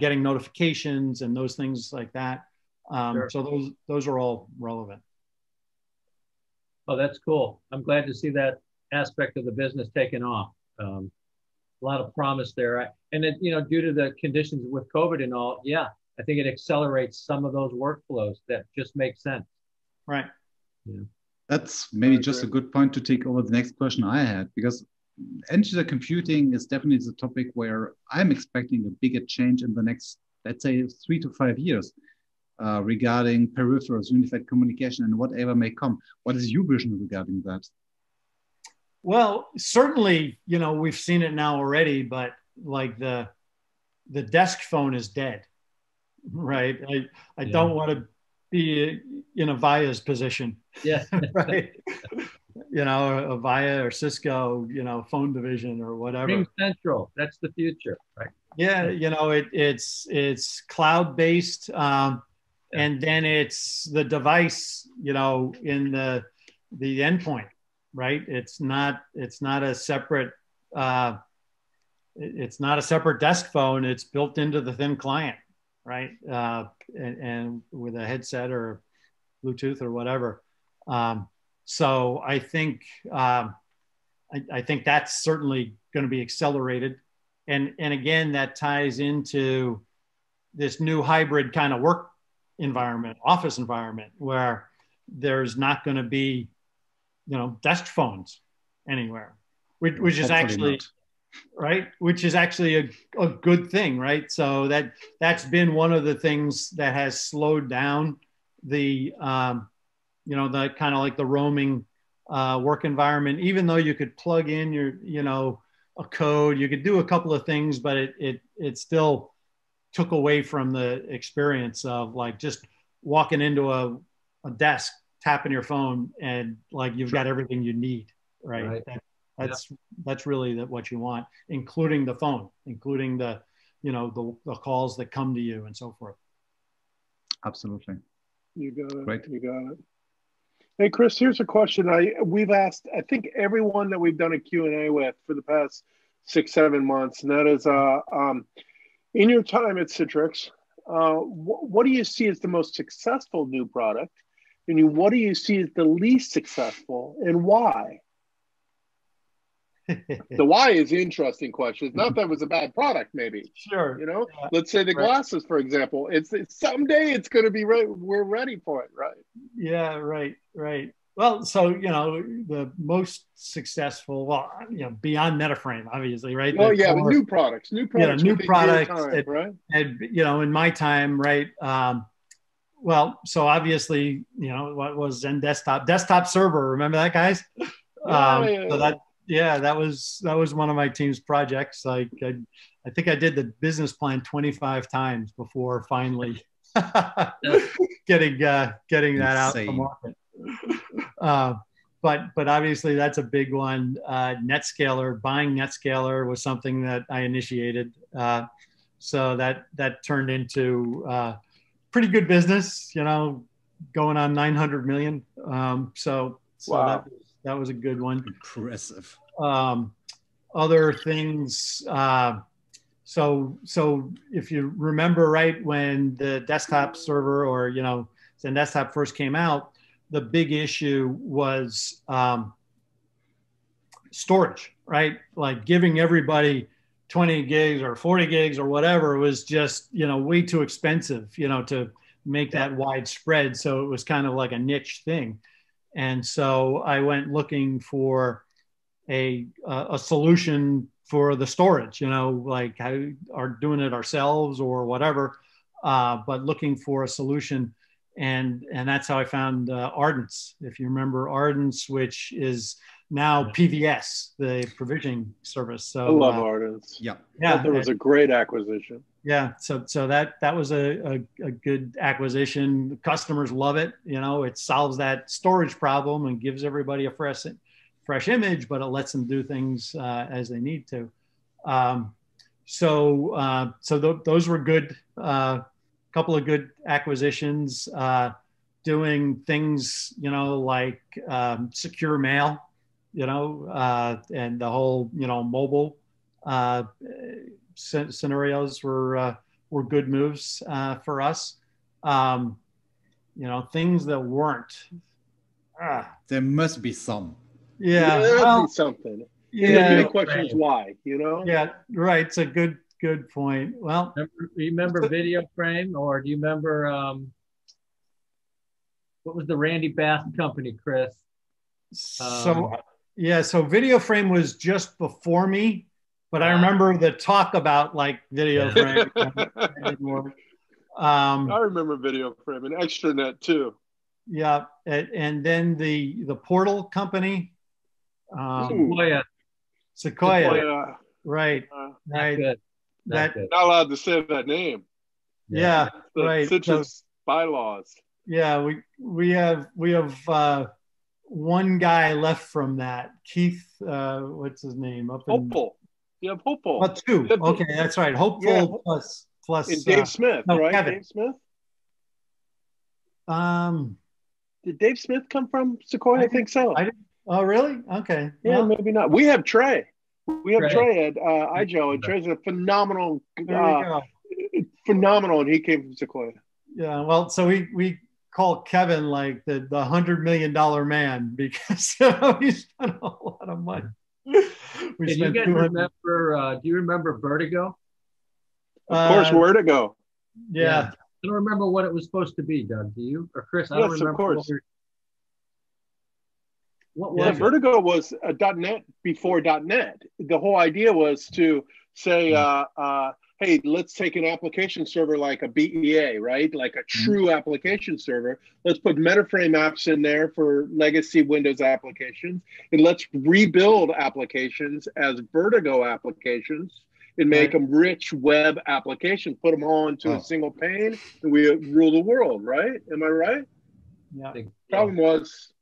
getting notifications and those things like that. Sure. So those are all relevant. Oh, that's cool. I'm glad to see that aspect of the business taking off. A lot of promise there. And then, you know, due to the conditions with COVID and all, yeah, I think it accelerates some of those workflows that just make sense. Right. Yeah. That's maybe just a good point to take over the next question I had, because end-user computing is definitely the topic where I'm expecting a bigger change in the next, let's say, 3 to 5 years regarding peripherals, unified communication, and whatever may come. What is your vision regarding that? Well, certainly, you know, we've seen it now already, but like the desk phone is dead, right? I don't want to be in Avaya's position. Yeah. Right. You know, Avaya or Cisco, you know, phone division or whatever. Ring Central, that's the future, right? Yeah, you know, it's cloud-based, and then it's the device, you know, in the endpoint, right? It's not a separate desk phone. It's built into the thin client, right? And with a headset or Bluetooth or whatever. So I think that's certainly going to be accelerated, and again that ties into this new hybrid kind of work environment, office environment, where there's not going to be, you know, desk phones anywhere, which is actually right, which is actually a good thing, right? So that's been one of the things that has slowed down the you know, the kind of like the roaming work environment. Even though you could plug in your, you know, a code, you could do a couple of things, but it still took away from the experience of like just walking into a desk, tapping your phone, and like you've got everything you need, right? That's really what you want, including the phone, including the, you know, the calls that come to you and so forth. Absolutely. You got it. Right. You got it. Hey, Chris, here's a question we've asked, I think, everyone that we've done a Q&A with for the past 6-7 months, and that is, in your time at Citrix, what do you see as the most successful new product? And what do you see as the least successful, and why? The why is an interesting question. It's not that it was a bad product, maybe. Sure. You know, let's say the glasses, for example. It's someday it's going to be right. We're ready for it, right? Yeah, right. Well, so, you know, the most successful, well, you know, beyond MetaFrame, obviously, right? Oh, yeah, but new products. New products, time, right? And, you know, in my time, right? Well, so obviously, you know, what was Zen desktop server? Remember that, guys? So that was one of my team's projects. Like I think I did the business plan 25 times before finally getting that out to market. But obviously that's a big one. NetScaler, buying NetScaler was something that I initiated. So that turned into pretty good business, you know, going on 900 million. So wow. That was a good one. Impressive. Other things. So if you remember, right, when the desktop server or, you know, Zen Desktop first came out, the big issue was storage, right? Like giving everybody 20 gigs or 40 gigs or whatever was just, you know, way too expensive, you know, to make that widespread. So it was kind of like a niche thing. And so I went looking for a solution for the storage, you know, like how are doing it ourselves or whatever, but looking for a solution. And that's how I found Ardence. If you remember Ardence, which is now PVS, the provisioning service. So I love Ardence. Yeah. That was a great acquisition. Yeah. So that was a good acquisition. The customers love it. You know, it solves that storage problem and gives everybody a fresh image, but it lets them do things as they need to. So those were good. Couple of good acquisitions, doing things, you know, like secure mail, you know, and the whole, you know, mobile scenarios were good moves for us. Things that weren't. There must be some. Yeah, there must be something. Yeah, the big question is why. Yeah, right. It's a good point. Well, remember Video Frame, or do you remember what was the Randy Bass company, Chris? So Video Frame was just before me, but I remember the talk about like Video Frame. I remember Video Frame and Extranet too. Yeah, and then the Portal company, Sequoia. Right. Right. Not allowed to say that name. Yeah, right. Citrix bylaws. Yeah, we have one guy left from that. Keith, what's his name? Hopeful. You have Hopeful. Oh, two. Okay, that's right. Hopeful plus and Dave Smith, right? Kevin. Dave Smith. Did Dave Smith come from Sequoia? I think so. Oh, really? Okay. Yeah, maybe not. We have Trey. We have Trey at IGEL, and Trey's a phenomenal, and he came from Sequoia. Yeah, well, so we call Kevin like the $100 million man because he spent a lot of money. Do you remember Vertigo? Of course, Vertigo. Yeah. I don't remember what it was supposed to be, Doug. Do you? Or Chris? I don't remember. Of course. What was it? Vertigo was a .NET before .NET. The whole idea was to say, hey, let's take an application server like a BEA, right? Like a true application server. Let's put MetaFrame apps in there for legacy Windows applications, and let's rebuild applications as Vertigo applications and make them rich web applications, put them all into a single pane, and we rule the world, right? Am I right? Yeah. Problem was,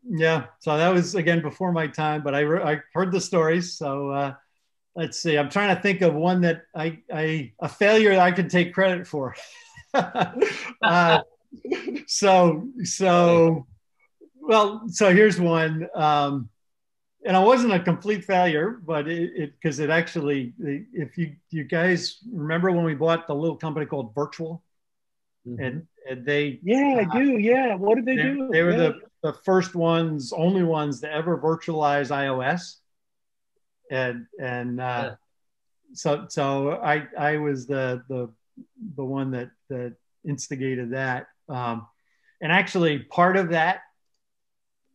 Yeah, so that was, again, before my time, but I heard the stories. So let's see. I'm trying to think of one that a failure that I could take credit for. So here's one. And it wasn't a complete failure, but because it actually, if you guys remember when we bought the little company called Virtual, and they I do. Yeah, what did they do? They were the first only ones to ever virtualize iOS, so I was the one that instigated that, and actually part of that,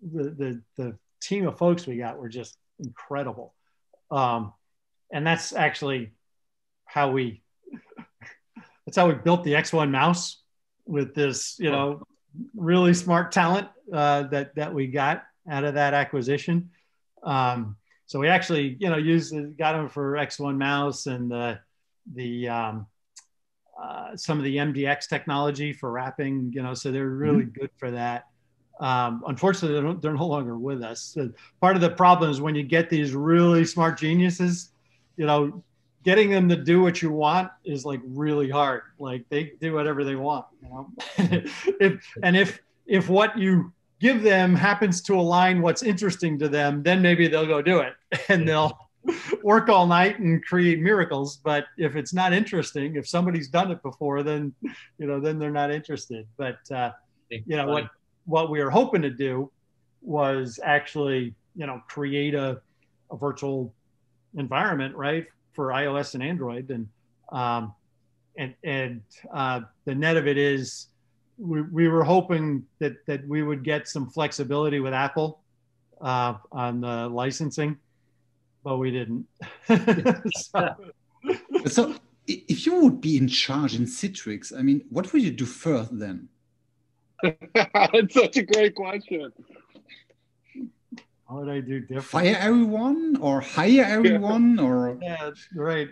the team of folks we got were just incredible, and that's actually how we built the X1 mouse with this really smart talent that we got out of that acquisition. So we actually got them for X1 mouse and some of the MDX technology for wrapping, so they're really good for that. Unfortunately, they're no longer with us. So part of the problem is when you get these really smart geniuses, getting them to do what you want is like really hard. Like they do whatever they want, if what you give them happens to align what's interesting to them, then maybe they'll go do it and they'll work all night and create miracles. But if it's not interesting, if somebody's done it before, then they're not interested. But what we were hoping to do was actually create a virtual environment, right, for iOS and Android, and the net of it is we were hoping that we would get some flexibility with Apple on the licensing, but we didn't. So if you would be in charge in Citrix, I mean, what would you do first then? That's such a great question. What would I do different? Fire everyone or hire everyone or? Yeah, right.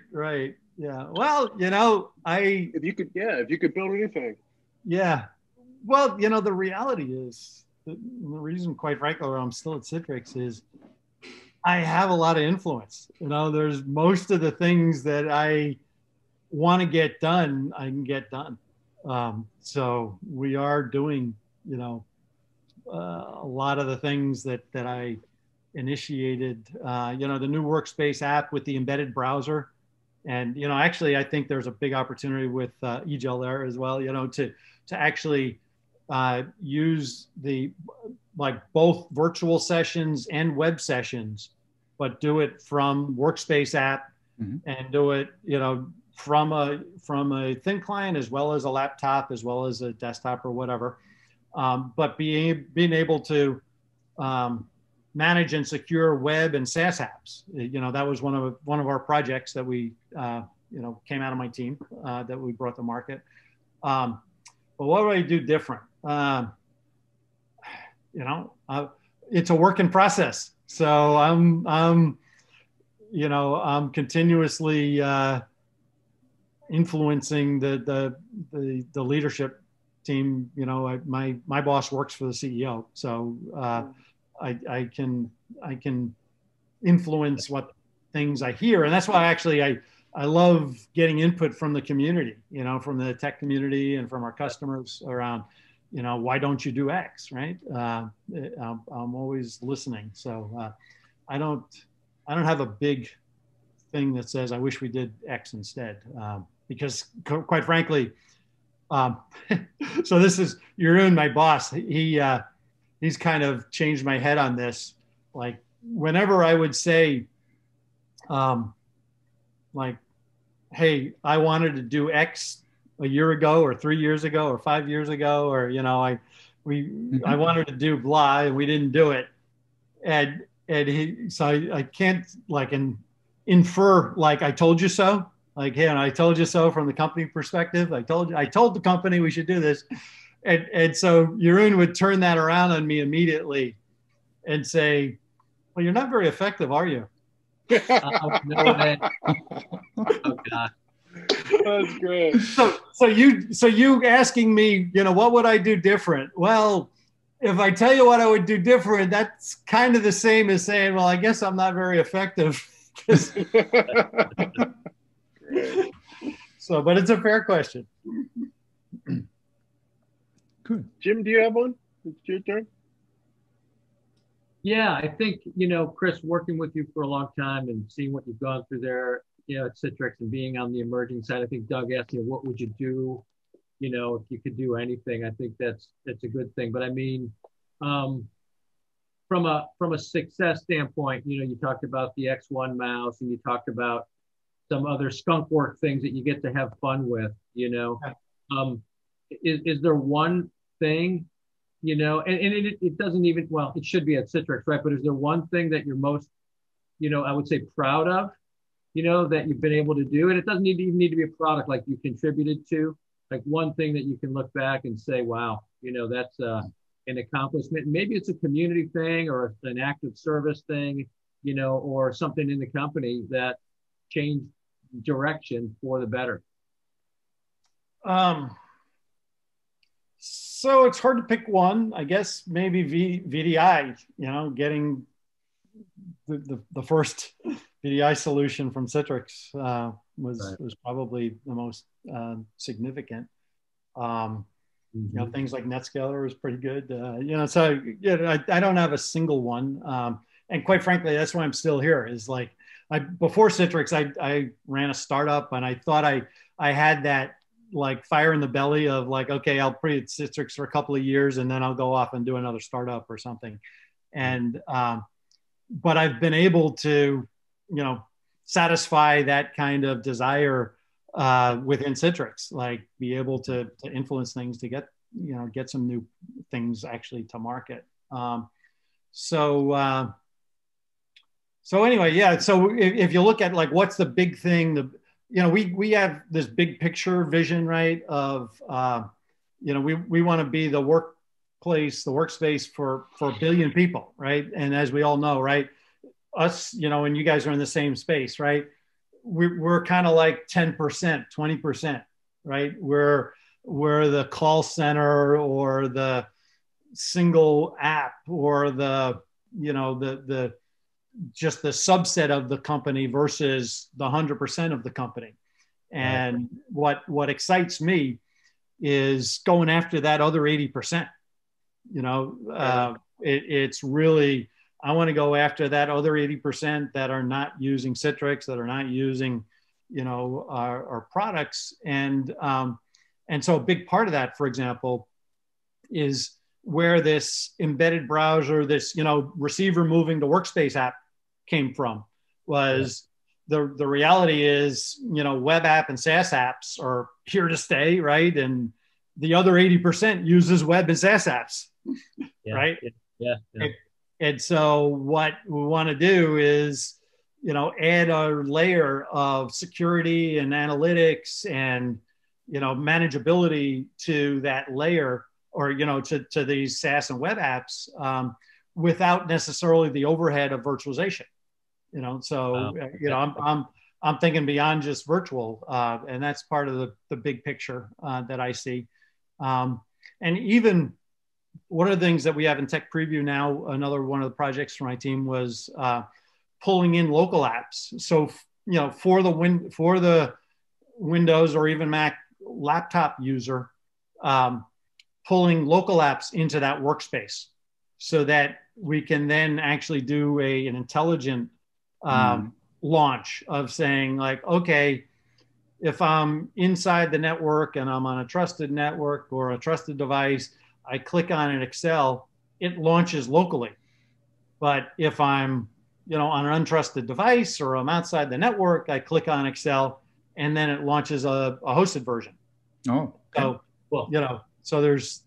Yeah. Well, if you could build anything. Yeah. Well, the reality is the reason, quite frankly, why I'm still at Citrix is I have a lot of influence. There's most of the things that I want to get done, I can get done. So we are doing, a lot of the things that I initiated, the new workspace app with the embedded browser. And, actually, I think there's a big opportunity with IGEL there as well, to actually use both virtual sessions and web sessions, but do it from workspace app and do it, from a thin client as well as a laptop, as well as a desktop or whatever. But being able to manage and secure web and SaaS apps, that was one of our projects that we, came out of my team that we brought to market. But what do I do different? It's a work in process. So I'm continuously influencing the leadership team. My boss works for the CEO, so I can influence what things I hear, and that's why actually I love getting input from the community, from the tech community and from our customers around, why don't you do X, right? I'm always listening. So I don't have a big thing that says I wish we did X instead, because quite frankly, so this is Jeroen, my boss. He's kind of changed my head on this. Like whenever I would say, hey, I wanted to do X a year ago or 3 years ago or 5 years ago, or, I wanted to do blah and we didn't do it. And so I can't infer I told you so. Hey, and I told you so from the company perspective. I told the company we should do this. And so Jeroen would turn that around on me immediately and say, well, you're not very effective, are you? Oh, no, man. Oh, God. That's great. So you asking me, what would I do different? Well, if I tell you what I would do different, that's kind of the same as saying, well, I guess I'm not very effective. So, but it's a fair question. Good. Jim, do you have one? It's your turn. Yeah, I think, Chris, working with you for a long time and seeing what you've gone through there, at Citrix and being on the emerging side, I think Doug asked you, what would you do, if you could do anything? I think that's a good thing. But I mean, from a success standpoint, you talked about the X1 mouse and you talked about some other skunk work things that you get to have fun with, is there one thing, and it doesn't even, well, it should be at Citrix, right? But is there one thing that you're most, I would say proud of, that you've been able to do? And it doesn't even need to be a product like you contributed to, like one thing that you can look back and say, wow, that's an accomplishment. Maybe it's a community thing or an active service thing, or something in the company that changed direction for the better. So it's hard to pick one. I guess maybe VDI, getting the first VDI solution from Citrix was probably the most significant. Things like NetScaler is pretty good. So I don't have a single one. And quite frankly, that's why I'm still here. Is before Citrix, I ran a startup, and I thought I had that fire in the belly of okay, I'll be at Citrix for a couple of years and then I'll go off and do another startup or something. And but I've been able to satisfy that kind of desire within Citrix, be able to influence things to get some new things actually to market. So anyway, yeah. So if you look at what's the big thing, we have this big picture vision, right? Of we want to be the workplace, the workspace for 1 billion people, right? And as we all know, right, us, and you guys are in the same space, right? We're kind of 10%, 20%, right? We're the call center or the single app or the just the subset of the company versus the 100% of the company. And what excites me is going after that other 80%. It's really, I want to go after that other 80% that are not using Citrix, that are not using, you know, our products. And so a big part of that, for example, is where this embedded browser, this, you know, receiver moving to workspace app came from. Was the reality is, you know, web app and SaaS apps are here to stay, right? And the other 80% uses web and SaaS apps, right? Yeah. And so what we want to do is, you know, add a layer of security and analytics and, you know, manageability to that layer, or, you know, to these SaaS and web apps, without necessarily the overhead of virtualization. You know, so you know, I'm thinking beyond just virtual, and that's part of the big picture that I see. And even one of the things that we have in tech preview now, another one of the projects for my team was pulling in local apps. So, you know, for the Windows or even Mac laptop user, pulling local apps into that workspace so that we can then actually do an intelligent launch of saying, like, okay, if I'm inside the network and I'm on a trusted network or a trusted device, I click on an Excel, it launches locally. But if I'm, you know, on an untrusted device or I'm outside the network, I click on Excel and then it launches a hosted version. Oh, okay. So, well, you know, so there's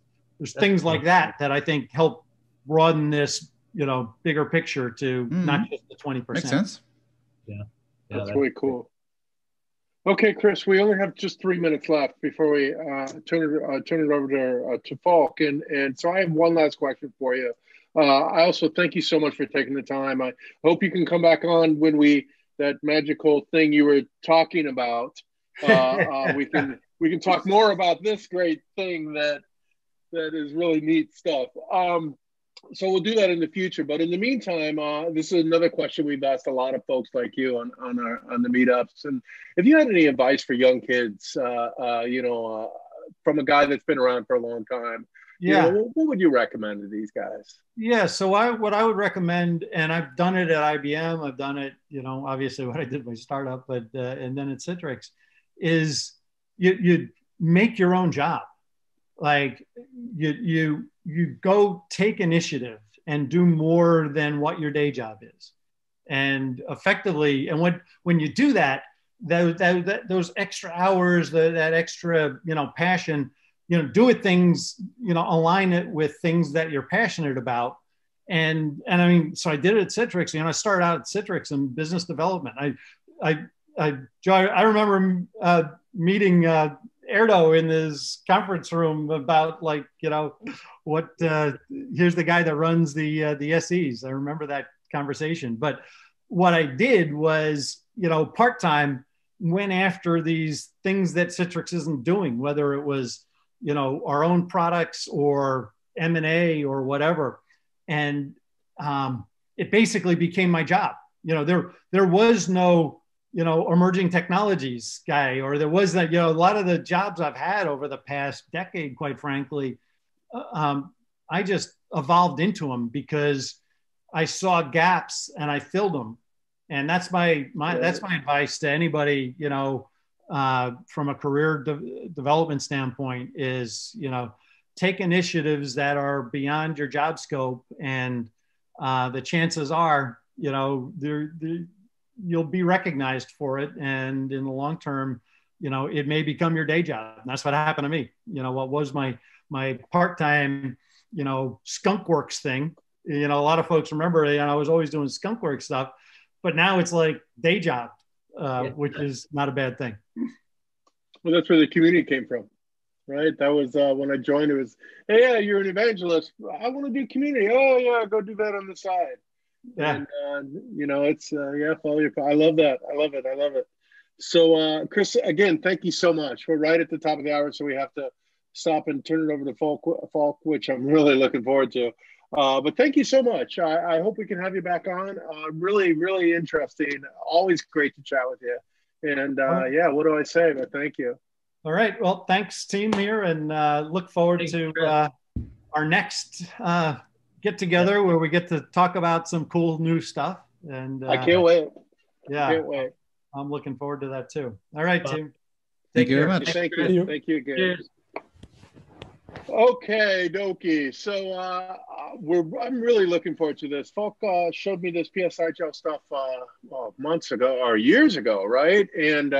things like that I think help broaden this, you know, bigger picture to not just the 20%. Makes sense. Yeah. That's really cool. Okay, Chris, we only have just 3 minutes left before we turn it over to Falk. And so I have one last question for you. I also thank you so much for taking the time. I hope you can come back on when that magical thing you were talking about. We can talk more about this great thing that is really neat stuff. So we'll do that in the future. But in the meantime, this is another question we've asked a lot of folks like you on the meetups. And if you had any advice for young kids, you know, from a guy that's been around for a long time, yeah, you know, what would you recommend to these guys? Yeah, so what I would recommend, and I've done it at IBM, I've done it, you know, obviously what I did my startup, but and then at Citrix, is you make your own job. Like you go take initiative and do more than what your day job is, and effectively, and when you do that, those extra hours, that extra, you know, passion, you know, do it things, you know, align it with things that you're passionate about. And I mean, so I did it at Citrix. You know, I started out at Citrix in business development. I remember meeting Airdo in this conference room about, like, you know, what, here's the guy that runs the SEs. I remember that conversation. But what I did was, you know, part-time went after these things that Citrix isn't doing, whether it was, you know, our own products or M&A or whatever. And it basically became my job. You know, there was no, you know, emerging technologies guy, or there was that, you know, a lot of the jobs I've had over the past decade, quite frankly, I just evolved into them because I saw gaps and I filled them. And that's that's my advice to anybody, you know, from a career development standpoint, is, you know, take initiatives that are beyond your job scope, and the chances are, you know, you'll be recognized for it, and in the long term, you know, it may become your day job. And that's what happened to me. You know, what was my part-time, you know, skunkworks thing, you know, a lot of folks remember, you know, I was always doing skunkworks stuff, but now it's like day job, which is not a bad thing. Well, that's where the community came from, right? That was when I joined. It was, hey, yeah, you're an evangelist. I want to do community. Oh, yeah, go do that on the side. Yeah. And, you know, it's, yeah, follow your, I love that. I love it. So, Chris, again, thank you so much. We're right at the top of the hour, so we have to stop and turn it over to Falk, which I'm really looking forward to. But thank you so much. I hope we can have you back on. Really, really interesting. Always great to chat with you. And yeah, what do I say? But thank you. All right. Well, thanks, team here, and look forward to our next get together where we get to talk about some cool new stuff. And I can't wait. Yeah, Can't wait. I'm looking forward to that too. All right, team. Thank you very much. Thank you. Thank you again. Cheers. Okay, dokie. So I'm really looking forward to this. Falk showed me this PSIGEL stuff months ago or years ago, right? And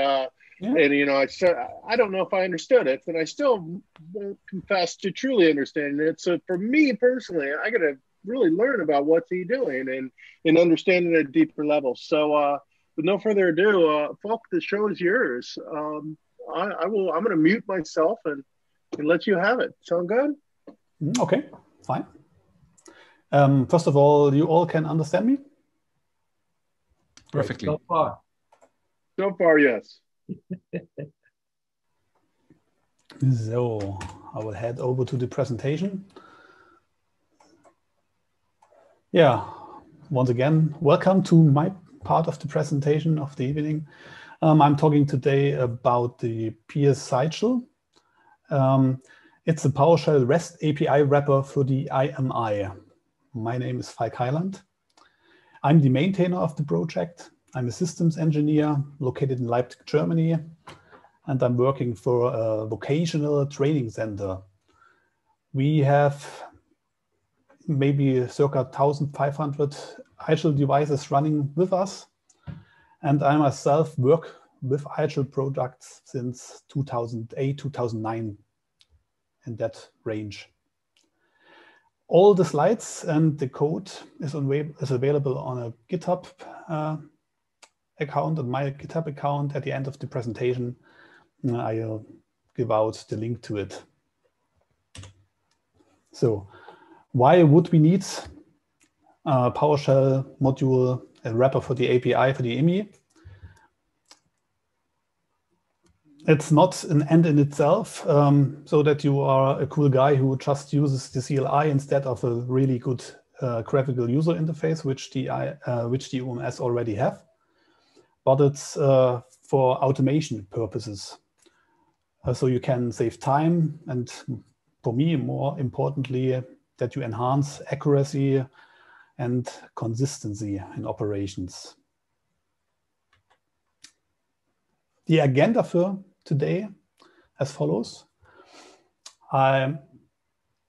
and you know, I said I don't know if I understood it, and I still won't confess to truly understanding it. So for me personally, I got to really learn about what's he doing and understand it at a deeper level. So with no further ado, Falk, the show is yours. I'm going to mute myself and let you have it. Sound good? Okay, fine. First of all, you all can understand me? Perfectly. So far. So far, yes. So I will head over to the presentation. Yeah, once again, welcome to my part of the presentation of the evening. I'm talking today about the PSIGEL. It's a PowerShell REST API wrapper for the IMI. My name is Falk Heiland. I'm the maintainer of the project. I'm a systems engineer located in Leipzig, Germany, and I'm working for a vocational training center. We have maybe circa 1,500 IGEL devices running with us, and I myself work with IGEL products since 2008, 2009, in that range. All the slides and the code is available on a GitHub account, on my GitHub account. At the end of the presentation, I'll give out the link to it. So why would we need a PowerShell module, a wrapper for the API, for the IMI? It's not an end in itself, so that you are a cool guy who just uses the CLI instead of a really good graphical user interface, which the UMS already have. But it's for automation purposes. So you can save time, and for me, more importantly, that you enhance accuracy and consistency in operations. The agenda for today as follows. I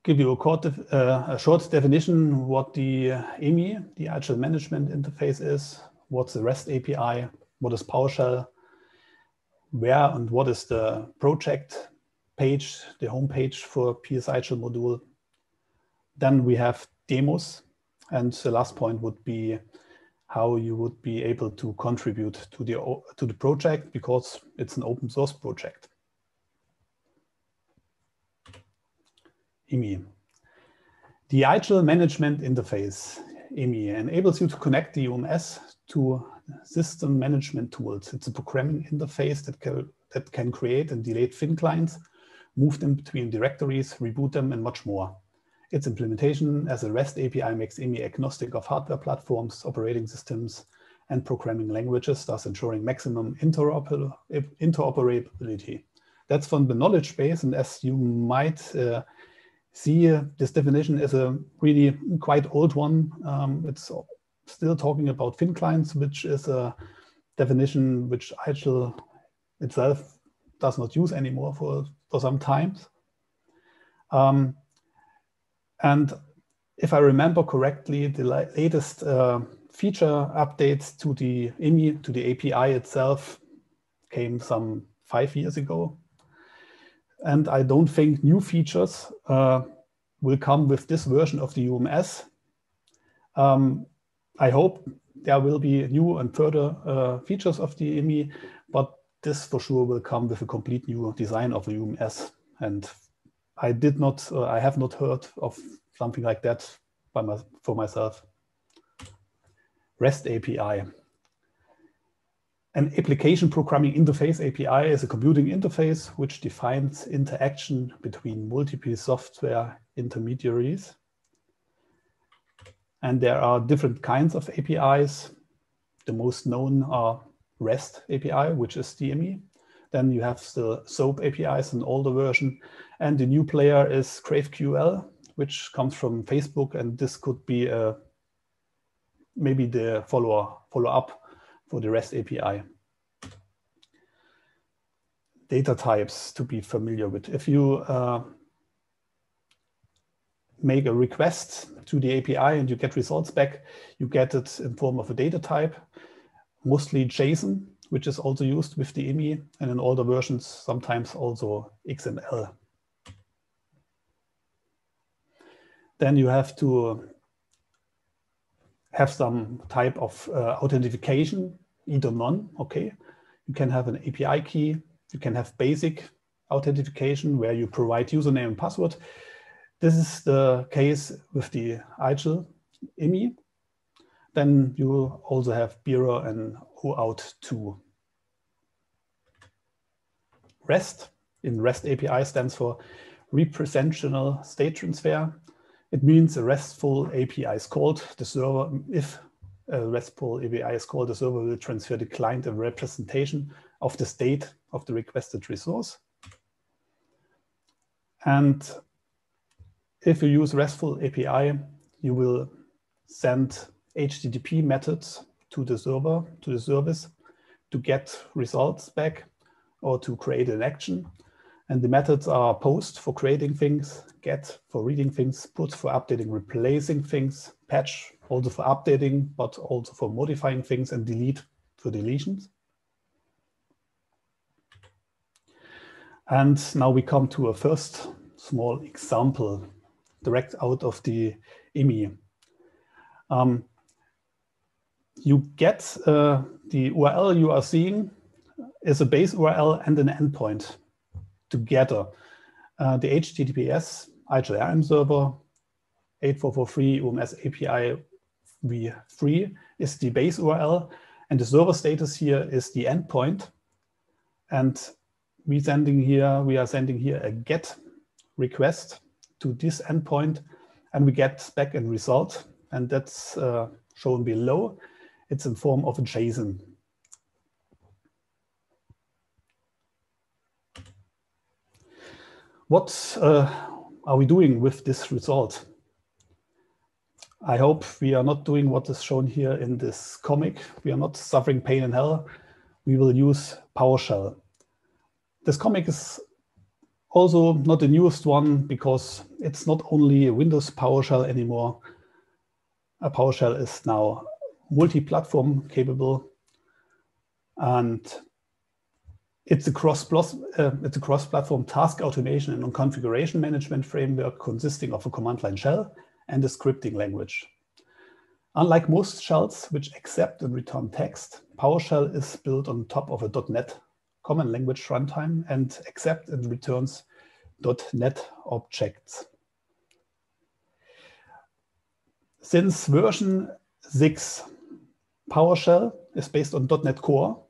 give you a short definition what the IMI, the IGEL management interface is, what's the REST API, what is PowerShell, where and what is the project page, the home page for PSIGEL module. Then we have demos, and the last point would be how you would be able to contribute to the project, because it's an open source project. IMI. The IGEL management interface, IMI, enables you to connect the UMS to system management tools. It's a programming interface that can create and delete thin clients, move them between directories, reboot them, and much more. Its implementation as a REST API makes IMI agnostic of hardware platforms, operating systems, and programming languages, thus ensuring maximum interoperability. That's from the knowledge base, and as you might see, this definition is a really quite old one. It's still talking about thin clients, which is a definition which IGEL itself does not use anymore for some times. And if I remember correctly, the latest feature updates to the IMI, to the API itself, came some 5 years ago. And I don't think new features will come with this version of the UMS. I hope there will be new and further features of the IMI, but this for sure will come with a complete new design of the UMS. And I have not heard of something like that for myself. REST API. An application programming interface API is a computing interface which defines interaction between multiple software intermediaries. And there are different kinds of APIs. The most known are REST API, which is the IMI. Then you have the SOAP APIs, an older version. And the new player is GraphQL, which comes from Facebook, and this could be maybe the follow-up for the REST API. Data types to be familiar with. If you make a request to the API and you get results back, you get it in form of a data type, mostly JSON, which is also used with the IMI, and in older versions, sometimes also XML. Then you have to have some type of authentication, either none, okay. You can have an API key, you can have basic authentication where you provide username and password. This is the case with the IGEL IMI. Then you also have bearer and OAuth 2. REST in REST API stands for representational state transfer. It means a RESTful API is called. The server, if a RESTful API is called, the server will transfer the client a representation of the state of the requested resource. And if you use RESTful API, you will send HTTP methods to the server, to the service, to get results back or to create an action. And the methods are post for creating things, get for reading things, put for updating, replacing things, patch also for updating, but also for modifying things, and delete for deletions. And now we come to a first small example direct out of the IMI. You get the URL you are seeing is a base URL and an endpoint together. The HTTPS IGEL IMI server 8443 UMS API v3 is the base URL, and the server status here is the endpoint. And we are sending here a GET request to this endpoint, and we get back a result, and that's shown below. It's in form of a JSON. What are we doing with this result? I hope we are not doing what is shown here in this comic. We are not suffering pain in hell. We will use PowerShell. This comic is also not the newest one because it's not only a Windows PowerShell anymore. A PowerShell is now multi-platform capable, and it's a cross-platform task automation and configuration management framework consisting of a command line shell and a scripting language. Unlike most shells which accept and return text, PowerShell is built on top of a .NET common language runtime and accepts and returns .NET objects. Since version 6, PowerShell is based on .NET Core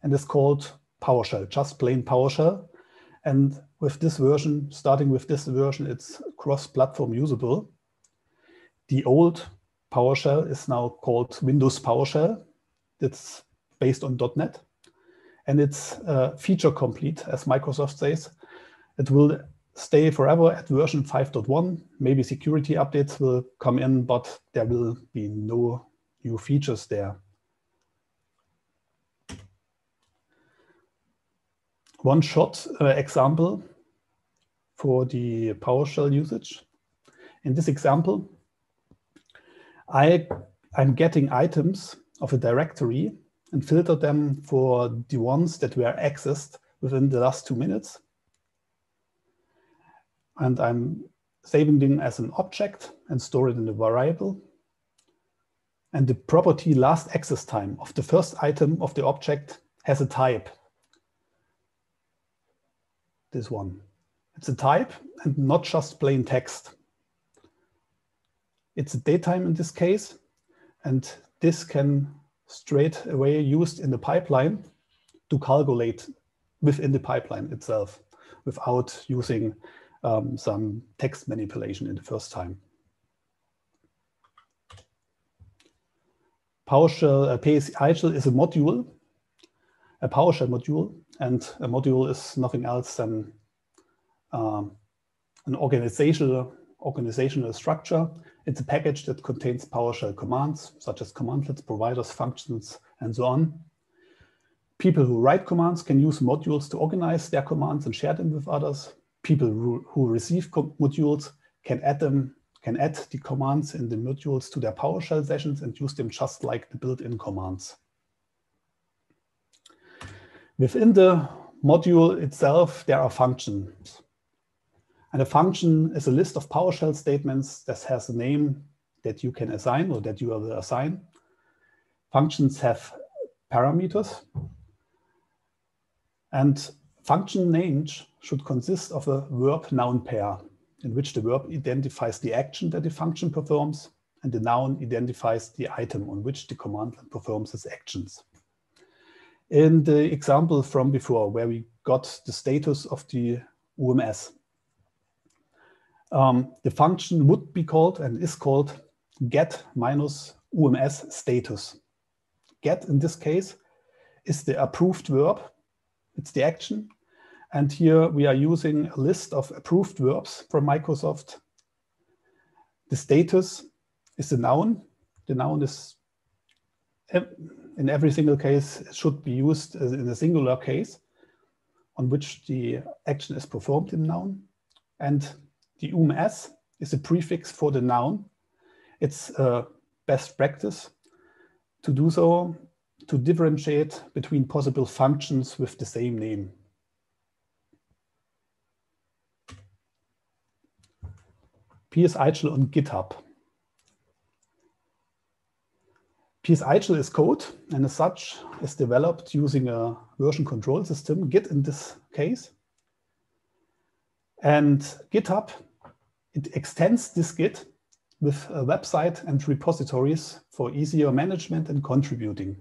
and is called PowerShell, just plain PowerShell. And with this version, starting with this version, it's cross-platform usable. The old PowerShell is now called Windows PowerShell. It's based on .NET. And it's feature complete, as Microsoft says. It will stay forever at version 5.1. Maybe security updates will come in, but there will be no new features there. One short example for the PowerShell usage. In this example, I'm getting items of a directory and filter them for the ones that were accessed within the last 2 minutes. And I'm saving them as an object and store it in a variable. And the property last access time of the first item of the object has a type. This one. It's a type and not just plain text. It's a datetime in this case, and this can straight away used in the pipeline to calculate within the pipeline itself without using some text manipulation in the first time. PowerShell PSIGEL is a module, a PowerShell module, and a module is nothing else than an organizational organizational structure. It's a package that contains PowerShell commands, such as commandlets, providers, functions, and so on. People who write commands can use modules to organize their commands and share them with others. People who receive modules can add the commands in the modules to their PowerShell sessions and use them just like the built-in commands. Within the module itself, there are functions. And a function is a list of PowerShell statements that has a name that you can assign or that you will assign. Functions have parameters. And function names should consist of a verb-noun pair, in which the verb identifies the action that the function performs, and the noun identifies the item on which the command performs its actions. In the example from before, where we got the status of the UMS, the function would be called and is called get minus UMS status. Get, in this case, is the approved verb. It's the action. And here we are using a list of approved verbs from Microsoft. The status is the noun. The noun is, in every single case, it should be used in a singular case on which the action is performed in noun. And the UMS is a prefix for the noun. It's best practice to do so, to differentiate between possible functions with the same name. PSIGEL on GitHub. PSIGEL is code, and as such is developed using a version control system, Git in this case. And GitHub, it extends this Git with a website and repositories for easier management and contributing.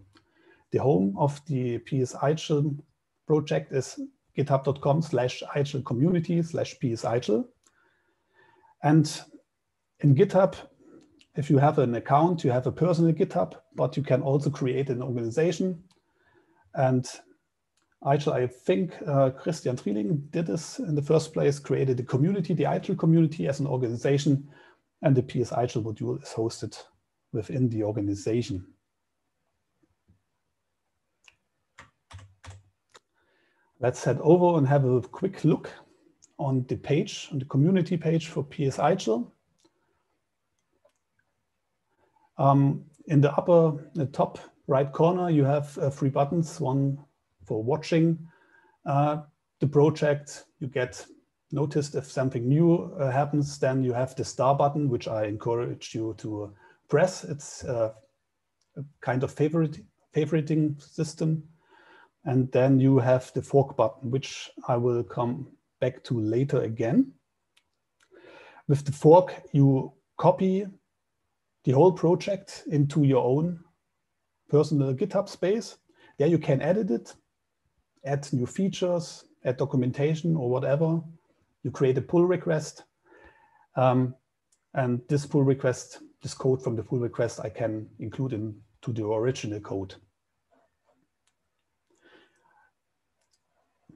The home of the PSIGEL project is github.com/IGEL community/PSIGEL. And in GitHub, if you have an account, you have a personal GitHub, but you can also create an organization. And IGEL, I think Christian Trieling did this in the first place, created the community, the IGEL community as an organization, and the PSIGEL module is hosted within the organization. Let's head over and have a quick look on the page, on the community page for PSIGEL. In the top right corner, you have 3 buttons, one for watching the project. You get noticed if something new happens, then you have the star button, which I encourage you to press. It's a kind of favoriting system. And then you have the fork button, which I will come back to later again. With the fork, you copy the whole project into your own personal GitHub space. There you can edit it, add new features, add documentation or whatever. You create a pull request. And this pull request, this code from the pull request, I can include into the original code.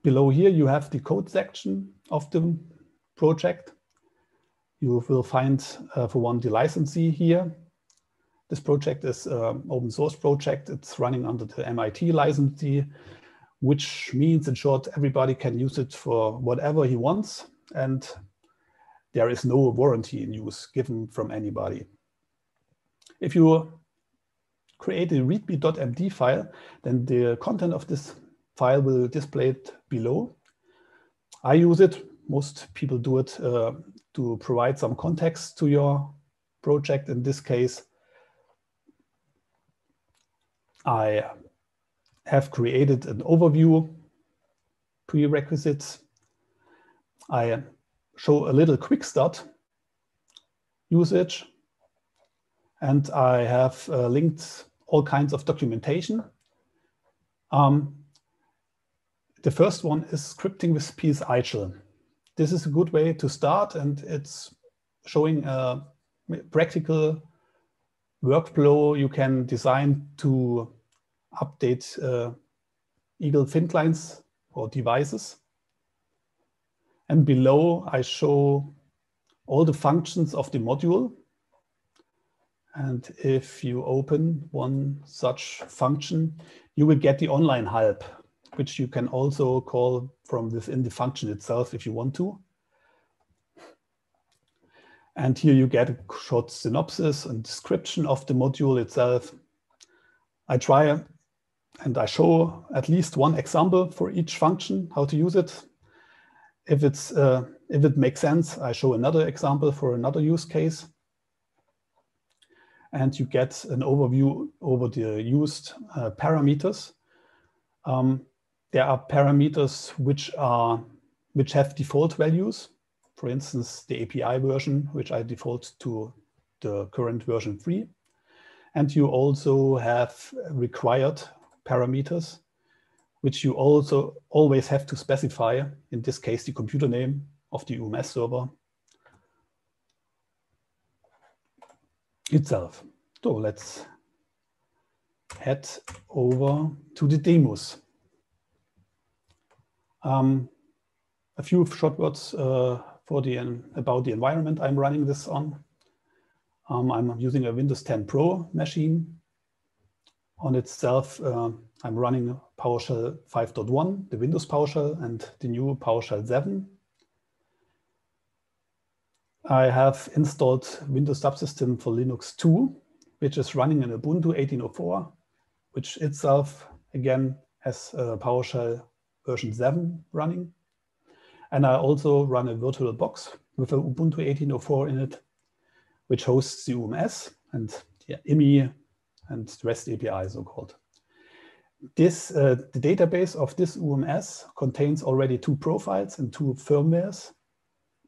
Below here, you have the code section of the project. You will find, for one, the licensee here. This project is an open source project. It's running under the MIT licensee, which means, in short, everybody can use it for whatever he wants. And there is no warranty in use given from anybody. If you create a readme.md file, then the content of this file will display it below. I use it. Most people do it to provide some context to your project. In this case, I have created an overview, prerequisites. I show a little quick start usage, and I have linked all kinds of documentation. The first one is scripting with PSIGEL. This is a good way to start, and it's showing a practical workflow you can design to update IGEL thin clients or devices. And below, I show all the functions of the module. And if you open one such function, you will get the online help, which you can also call from within the function itself if you want to. And here you get a short synopsis and description of the module itself. I try and I show at least one example for each function, how to use it. If it makes sense, I show another example for another use case. And you get an overview over the used parameters. There are parameters which have default values. For instance, the API version, which I default to the current version 3. And you also have required parameters, which you also always have to specify, in this case, the computer name of the UMS server itself. So let's head over to the demos. A few short words about the environment I'm running this on. I'm using a Windows 10 Pro machine. On itself, I'm running PowerShell 5.1, the Windows PowerShell, and the new PowerShell 7. I have installed Windows Subsystem for Linux 2, which is running in Ubuntu 18.04, which itself, again, has PowerShell version 7 running. And I also run a virtual box with a Ubuntu 18.04 in it, which hosts the UMS and the IMI and the REST API, so-called. The database of this UMS contains already 2 profiles and 2 firmwares,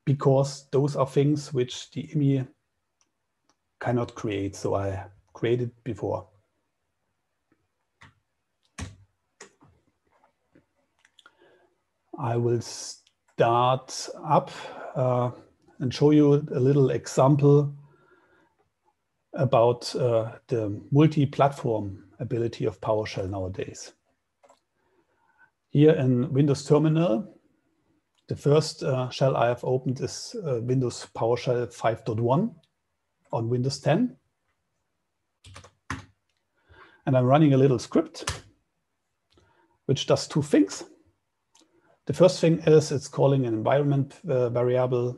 because those are things which the IMI cannot create. So I created before. I will start up and show you a little example about the multi-platform ability of PowerShell nowadays. Here in Windows Terminal, the first shell I have opened is Windows PowerShell 5.1 on Windows 10. And I'm running a little script which does 2 things. The first thing is it's calling an environment variable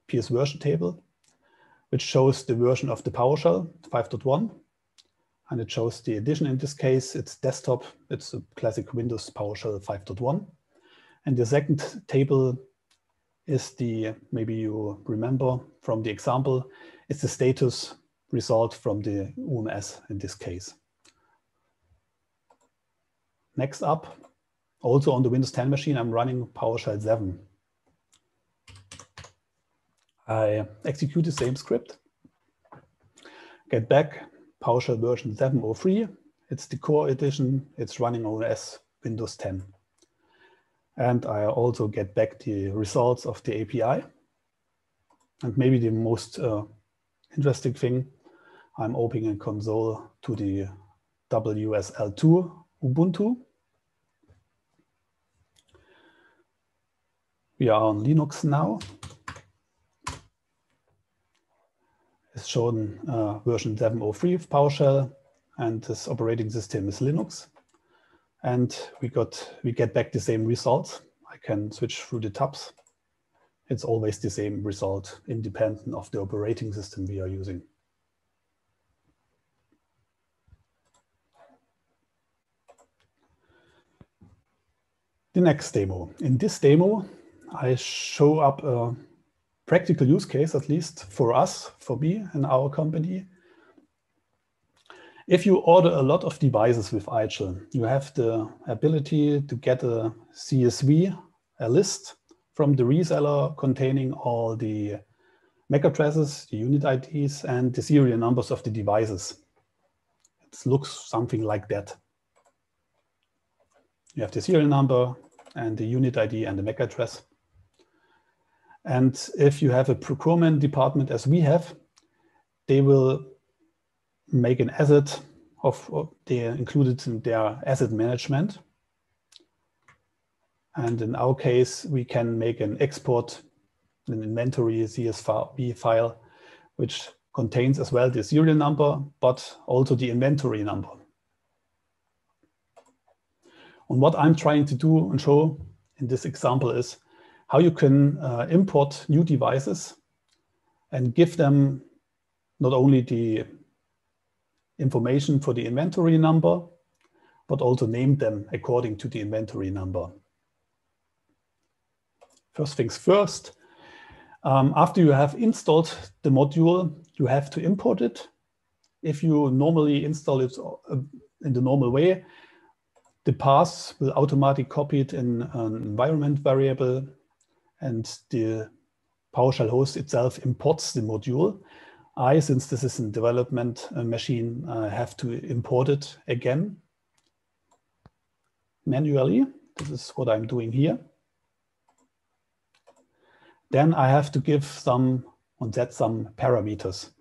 PS version table, which shows the version of the PowerShell 5.1. And it shows the edition. In this case, it's desktop. It's a classic Windows PowerShell 5.1. And the second table is maybe you remember from the example, it's the status result from the UMS in this case. Next up, also on the Windows 10 machine, I'm running PowerShell 7. I execute the same script, get back PowerShell version 7.03. It's the core edition. It's running OS Windows 10. And I also get back the results of the API. And maybe the most interesting thing, I'm opening a console to the WSL2 Ubuntu. We are on Linux now. It's shown version 7.03 of PowerShell, and this operating system is Linux. And we get back the same results. I can switch through the tabs. It's always the same result, independent of the operating system we are using. The next demo. In this demo, I show up a practical use case, at least for us, for me and our company. If you order a lot of devices with IGEL, you have the ability to get a CSV, a list from the reseller containing all the MAC addresses, the unit IDs, and the serial numbers of the devices. It looks something like that. You have the serial number and the unit ID and the MAC address. And if you have a procurement department as we have, they will make an asset they are included in their asset management. And in our case, we can make an export an inventory CSV file, which contains as well the serial number, but also the inventory number. And what I'm trying to do and show in this example is how you can import new devices and give them not only the information for the inventory number, but also name them according to the inventory number. First things first, after you have installed the module, you have to import it. If you normally install it in the normal way, the path will automatically copy it in an environment variable, and the PowerShell host itself imports the module. Since this is a development machine, have to import it again manually. This is what I'm doing here. Then I have to give some parameters.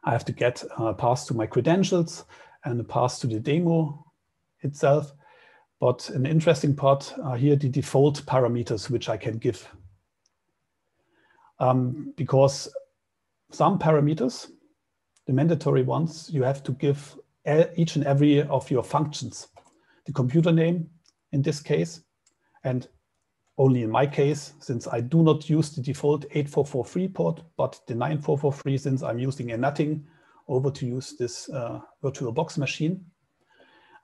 I have to get a path to my credentials and a path to the demo itself. But an interesting part are here the default parameters which I can give. Because some parameters, the mandatory ones, you have to give each and every of your functions. The computer name in this case, and only in my case, since I do not use the default 8443 port, but the 9443, since I'm using a NUTting over to use this VirtualBox machine,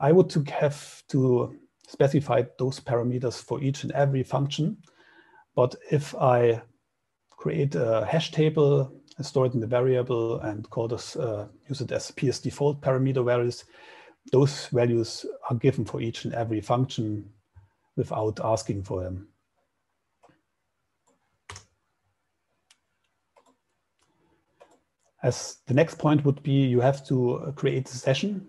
I would have to specify those parameters for each and every function. But if I create a hash table, store it in the variable, and call this, use it as PS default parameter values, those values are given for each and every function without asking for them. As the next point would be, you have to create a session,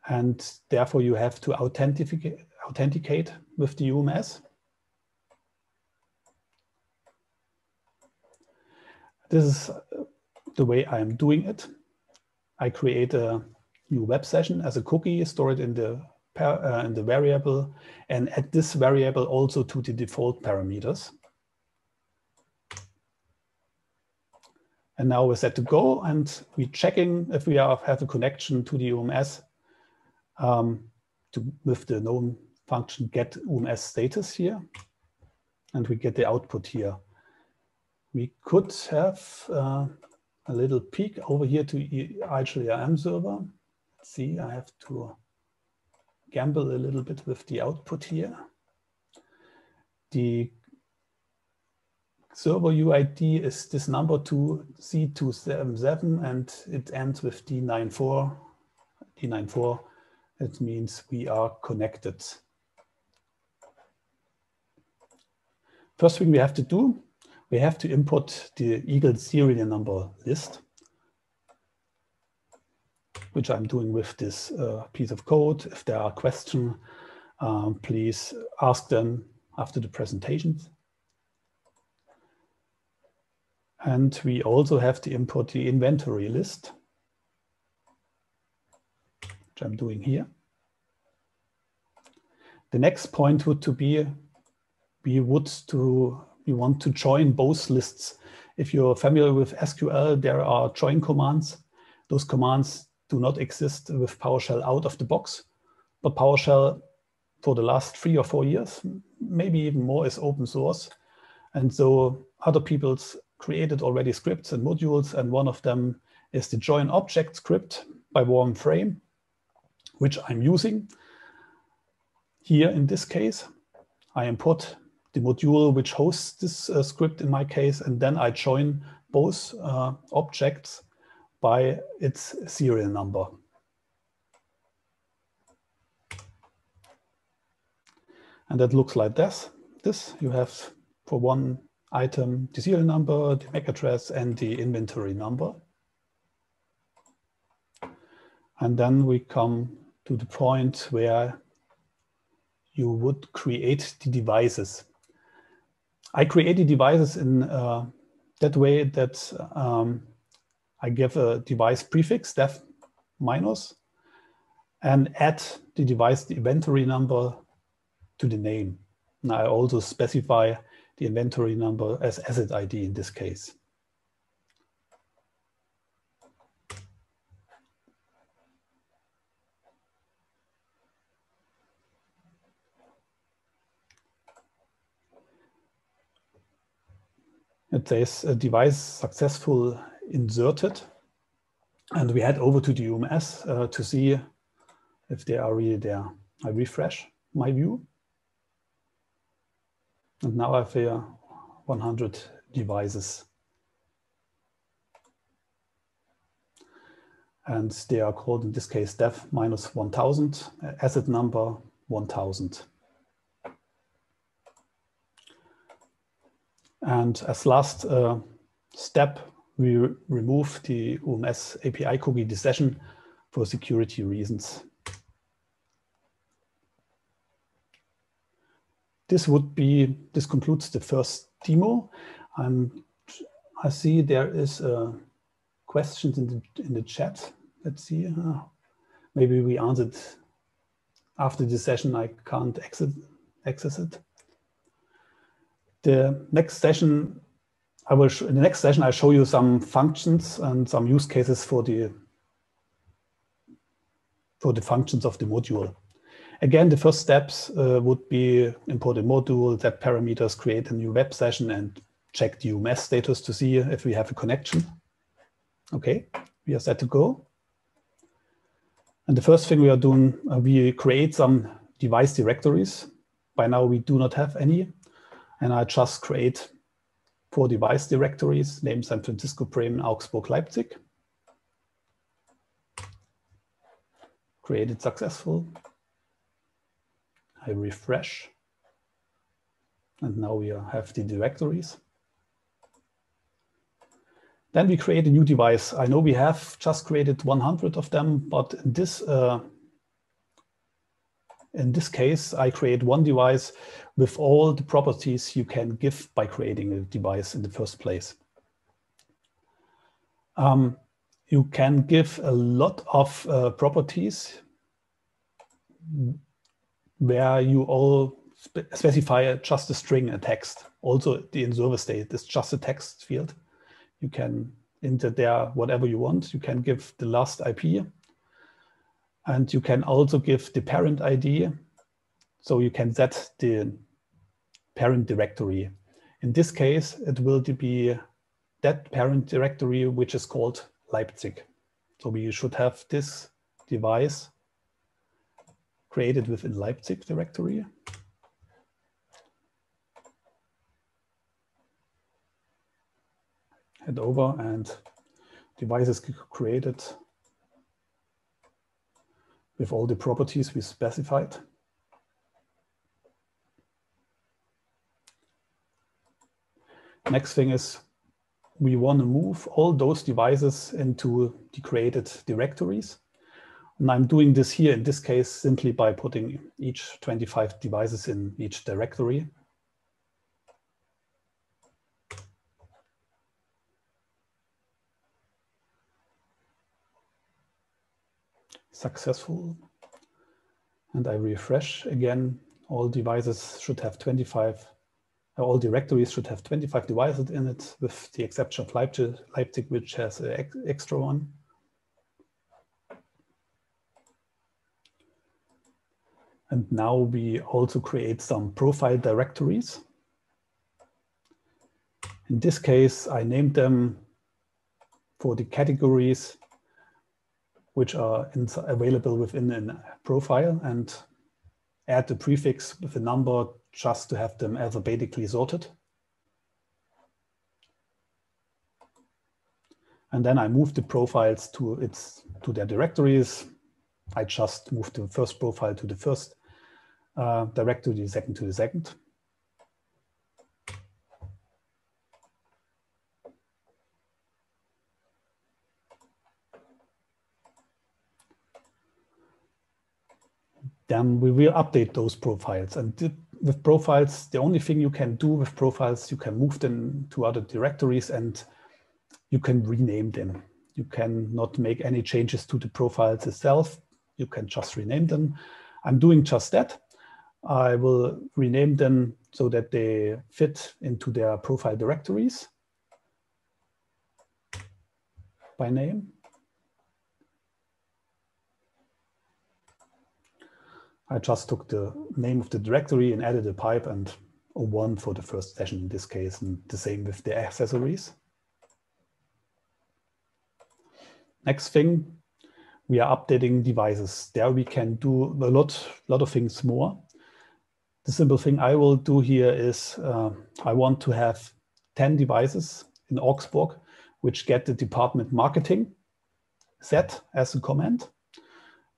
and therefore you have to authenticate with the UMS. This is the way I'm doing it. I create a new web session as a cookie, store it in the variable, and add this variable also to the default parameters. And now we're set to go, and we're checking if we have a connection to the UMS with the known function get UMS status here, and we get the output here. We could have a little peek over here to IGEL IM server. Let's see, I have to gamble a little bit with the output here. The server UID is this number C277, and it ends with D94. D94, it means we are connected. First thing we have to do, we have to import the IGEL serial number list, which I'm doing with this piece of code. If there are questions, please ask them after the presentations. And we also have to import the inventory list, which I'm doing here. The next point would to be, we want to join both lists. If you're familiar with SQL, there are join commands. Those commands do not exist with PowerShell out of the box, but PowerShell for the last 3 or 4 years, maybe even more, is open source. And so other people's created already scripts and modules, and one of them is the join object script by warm frame, which I'm using. Here in this case, I import the module which hosts this script in my case, and then I join both objects by its serial number. And that looks like this. You have for one item the serial number, the MAC address, and the inventory number. And then we come to the point where you would create the devices. I create the devices in that way that I give a device prefix, def minus, and add the device, the inventory number, to the name. And I also specify the inventory number as asset ID in this case. It says a device successful inserted, and we head over to the UMS to see if they are really there. I refresh my view, and now I have here 100 devices, and they are called in this case dev -1000, asset number 1000. And as last step, we remove the UMS API cookie decision for security reasons. This concludes the first demo. I see there is questions in the chat. Let's see. Maybe we answered after the session. I can't access it. The next session, in the next session, I'll show you some functions and some use cases for the functions of the module. Again, the first steps would be import a module, set parameters, create a new web session, and check the UMS status to see if we have a connection. Okay, we are set to go. And the first thing we are doing, we create some device directories. By now, we do not have any. And I just create 4 device directories, named San Francisco, Bremen, Augsburg, Leipzig. Created successful. I refresh. And now we have the directories. Then we create a new device. I know we have just created 100 of them, but in this case, I create one device with all the properties you can give by creating a device in the first place. You can give a lot of properties where you all specify just a string, a text. Also, the in-server state is just a text field. You can enter there whatever you want. You can give the last IP. And you can also give the parent ID. So you can set the parent directory. In this case, it will be that parent directory, which is called Leipzig. So we should have this device created within Leipzig directory. Head over and device is created with all the properties we specified. Next thing is we want to move all those devices into the created directories. And I'm doing this here in this case simply by putting each 25 devices in each directory. Successful. And I refresh again. All devices should have 25, all directories should have 25 devices in it, with the exception of Leipzig, which has an extra one. And now we also create some profile directories. In this case, I named them for the categories which are available within a profile, and add the prefix with a number just to have them alphabetically sorted. And then I move the profiles to their directories. I just move the first profile to the first directory, the second to the second. Then we will update those profiles. And with profiles, the only thing you can do with profiles, you can move them to other directories and you can rename them. You cannot make any changes to the profiles itself. You can just rename them. I'm doing just that. I will rename them so that they fit into their profile directories by name. I just took the name of the directory and added a pipe and 01 for the first session in this case, and the same with the accessories. Next thing, we are updating devices. There we can do a lot of things more. The simple thing I will do here is I want to have 10 devices in Augsburg which get the department marketing set as a command.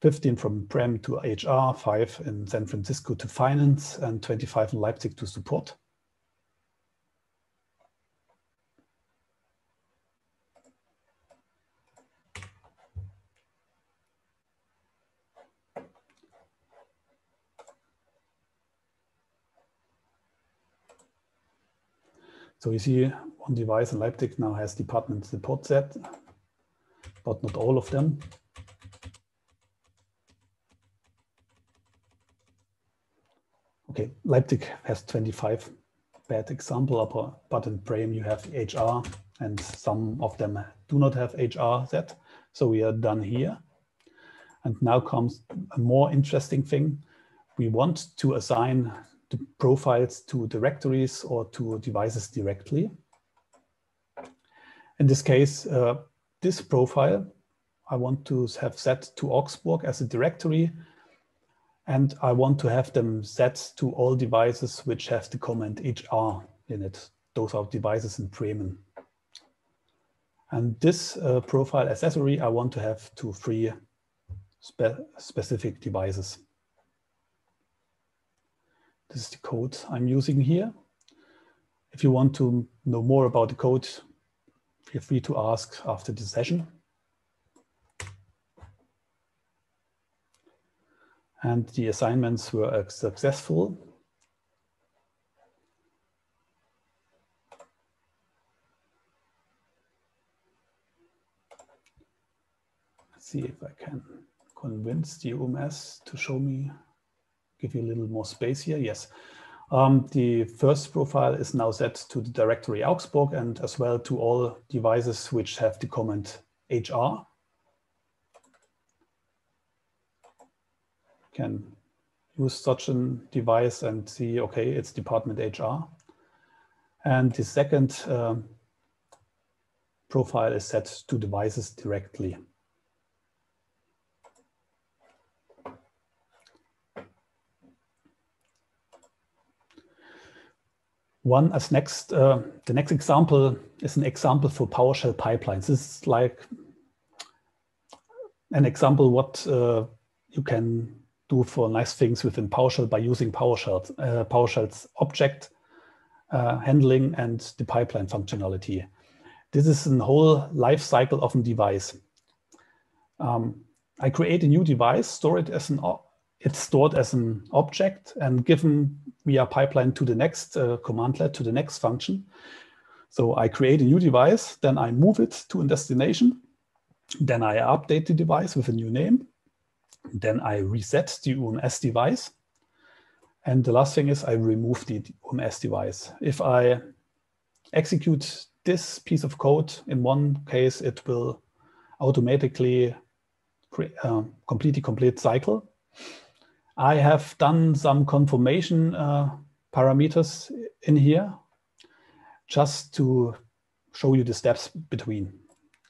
15 from Prem to HR, 5 in San Francisco to finance, and 25 in Leipzig to support. So you see one device in Leipzig now has department support set, but not all of them. Okay, Leipzig has 25, bad example, but in Bremen you have HR and some of them do not have HR set. So we are done here. And now comes a more interesting thing. We want to assign the profiles to directories or to devices directly. In this case, this profile I want to have set to Augsburg as a directory, and I want to have them set to all devices which have the command HR in it. Those are devices in Bremen. And this profile accessory I want to have to 3 specific devices. This is the code I'm using here. If you want to know more about the code, feel free to ask after the session. And the assignments were successful. Let's see if I can convince the UMS to show me, give you a little more space here. Yes. The first profile is now set to the directory Augsburg and as well to all devices which have the command HR. Can use such a device and see, okay, it's department HR. And the second profile is set to devices directly. One as next, the next example is an example for PowerShell pipelines. This is like an example what you can do for nice things within PowerShell by using PowerShell's object handling and the pipeline functionality. This is a whole life cycle of a device. I create a new device, store it as it's stored as an object and given via pipeline to the next commandlet, to the next function. So I create a new device, then I move it to a destination. Then I update the device with a new name. Then I reset the UMS device. And the last thing is I remove the UMS device. If I execute this piece of code, in one case, it will automatically complete the complete cycle. I have done some confirmation parameters in here just to show you the steps between.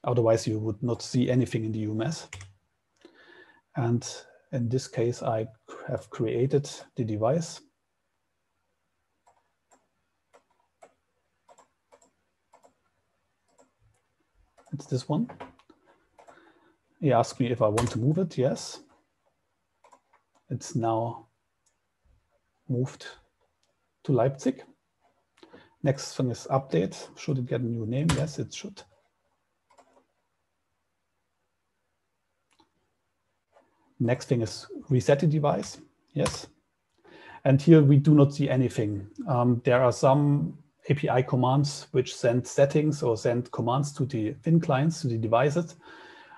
Otherwise, you would not see anything in the UMS. And in this case, I have created the device. It's this one. He asked me if I want to move it. Yes. It's now moved to Leipzig. Next thing is update. Should it get a new name? Yes, it should. Next thing is reset the device. Yes. And here we do not see anything. There are some API commands which send settings or send commands to the thin clients, to the devices.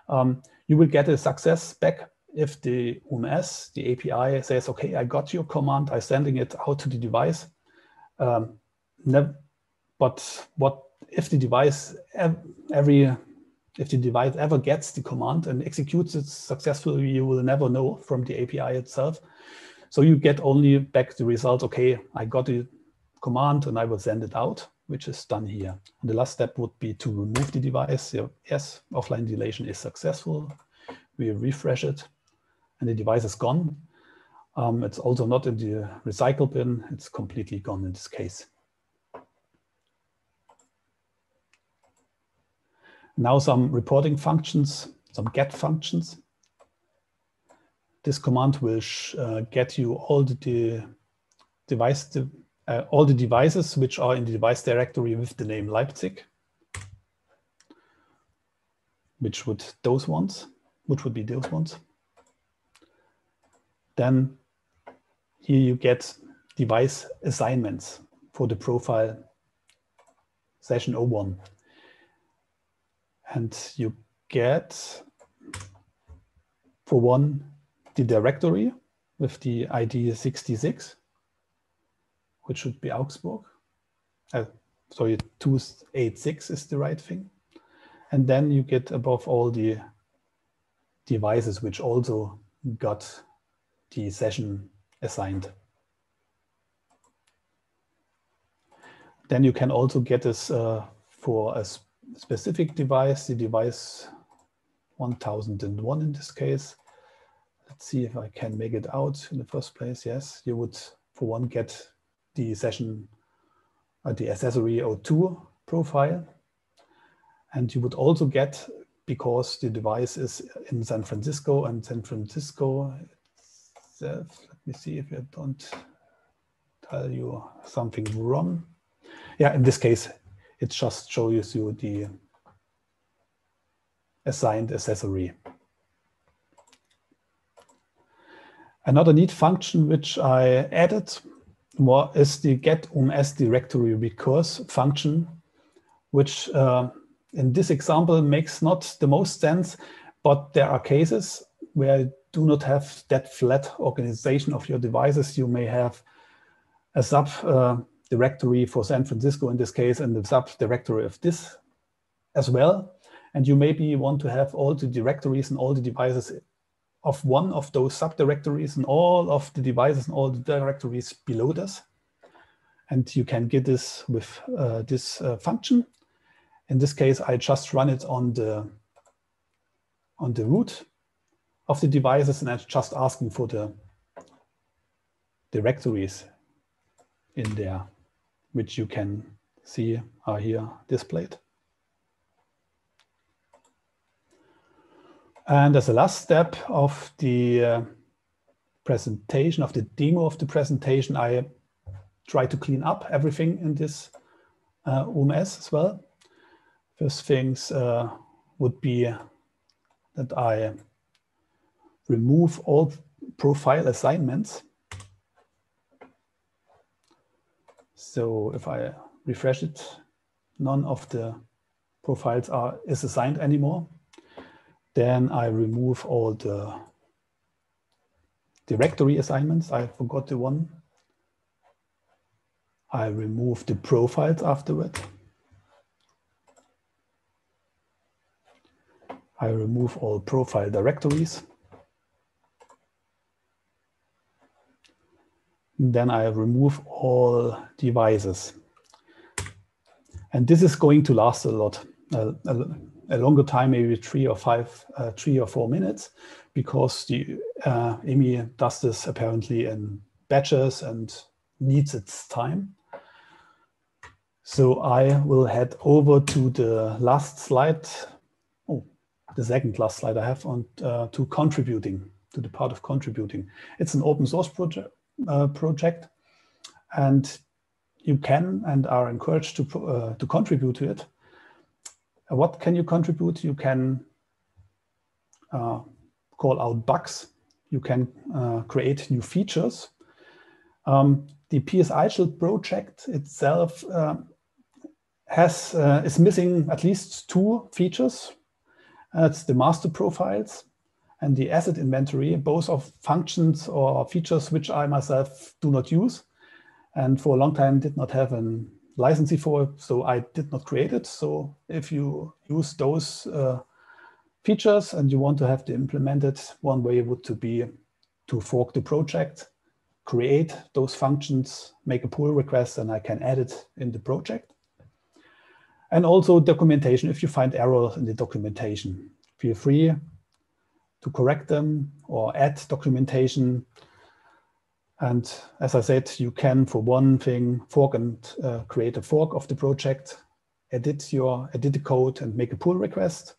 You will get a success back if the UMS, the API says, okay, I got your command, I'm sending it out to the device. But what if the device if the device ever gets the command and executes it successfully, you will never know from the API itself. So you get only back the result, okay, I got the command and I will send it out, which is done here. And the last step would be to remove the device. So yes, offline deletion is successful. We refresh it and the device is gone. It's also not in the recycle bin. It's completely gone in this case. Now some reporting functions, some get functions. This command will get you all the devices which are in the device directory with the name Leipzig, which would be those ones. Then here you get device assignments for the profile session 01. And you get, for one, the directory with the ID 66, which should be Augsburg. Sorry, 286 is the right thing. And then you get above all the devices which also got the session assigned. Then you can also get this for a specific device, the device 1001 in this case. Let's see if I can make it out in the first place. Yes, you would, for one, get the session, the accessory 02 profile. And you would also get, because the device is in San Francisco, and San Francisco itself, let me see if I don't tell you something wrong. Yeah, in this case, it just shows you the assigned accessory. Another neat function which I added is the get directory recurse function, which in this example makes not the most sense, but there are cases where you do not have that flat organization of your devices. You may have a sub directory for San Francisco in this case, and the subdirectory of this as well. And you maybe want to have all the directories and all the devices of one of those subdirectories and all of the devices and all the directories below this. And you can get this with this function. In this case, I just run it on the root of the devices, and I'm just asking for the directories in there, which you can see are here displayed. And as a last step of the presentation, of the demo of the presentation, I try to clean up everything in this OMS as well. First things would be that I remove all profile assignments. So if I refresh it, none of the profiles is assigned anymore. Then I remove all the directory assignments. I forgot the one. I remove the profiles afterward. I remove all profile directories. Then I remove all devices. And this is going to last a lot, a longer time, maybe 3 or 4 minutes, because the IMI does this apparently in batches and needs its time. So I will head over to the last slide. Oh, the second last slide I have on to contributing, to the part of contributing. It's an open source project, and you can and are encouraged to contribute to it. What can you contribute? You can call out bugs. You can create new features. The PSIGEL project itself is missing at least 2 features. It's the master profiles and the asset inventory, both of functions or features which I myself do not use. and for a long time did not have a licensee for it, so I did not create it. So if you use those features and you want to have to implement it, one way would to be to fork the project, create those functions, make a pull request, and I can add it in the project. And also documentation. If you find errors in the documentation, feel free to correct them or add documentation. And as I said, you can, for one thing, fork and create a fork of the project, edit the code and make a pull request,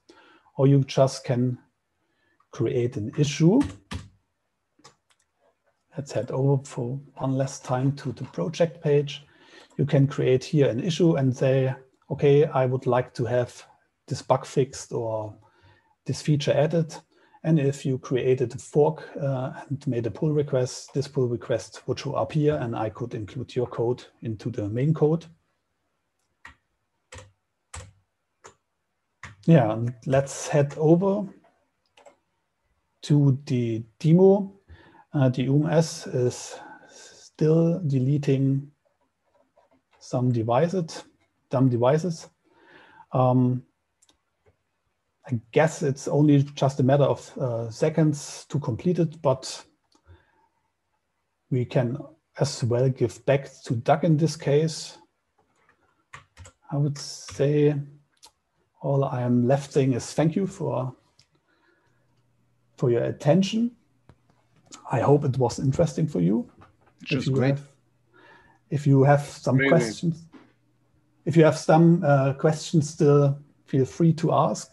or you just can create an issue. Let's head over for one last time to the project page. You can create here an issue and say, okay, I would like to have this bug fixed or this feature added. And if you created a fork and made a pull request, this pull request would show up here, and I could include your code into the main code. Yeah, and let's head over to the demo. The UMS is still deleting some dumb devices. I guess it's only just a matter of seconds to complete it, but we can as well give back to Doug in this case. I would say all I am left saying is thank you for your attention. I hope it was interesting for you. Just great. If you have some questions, still, feel free to ask.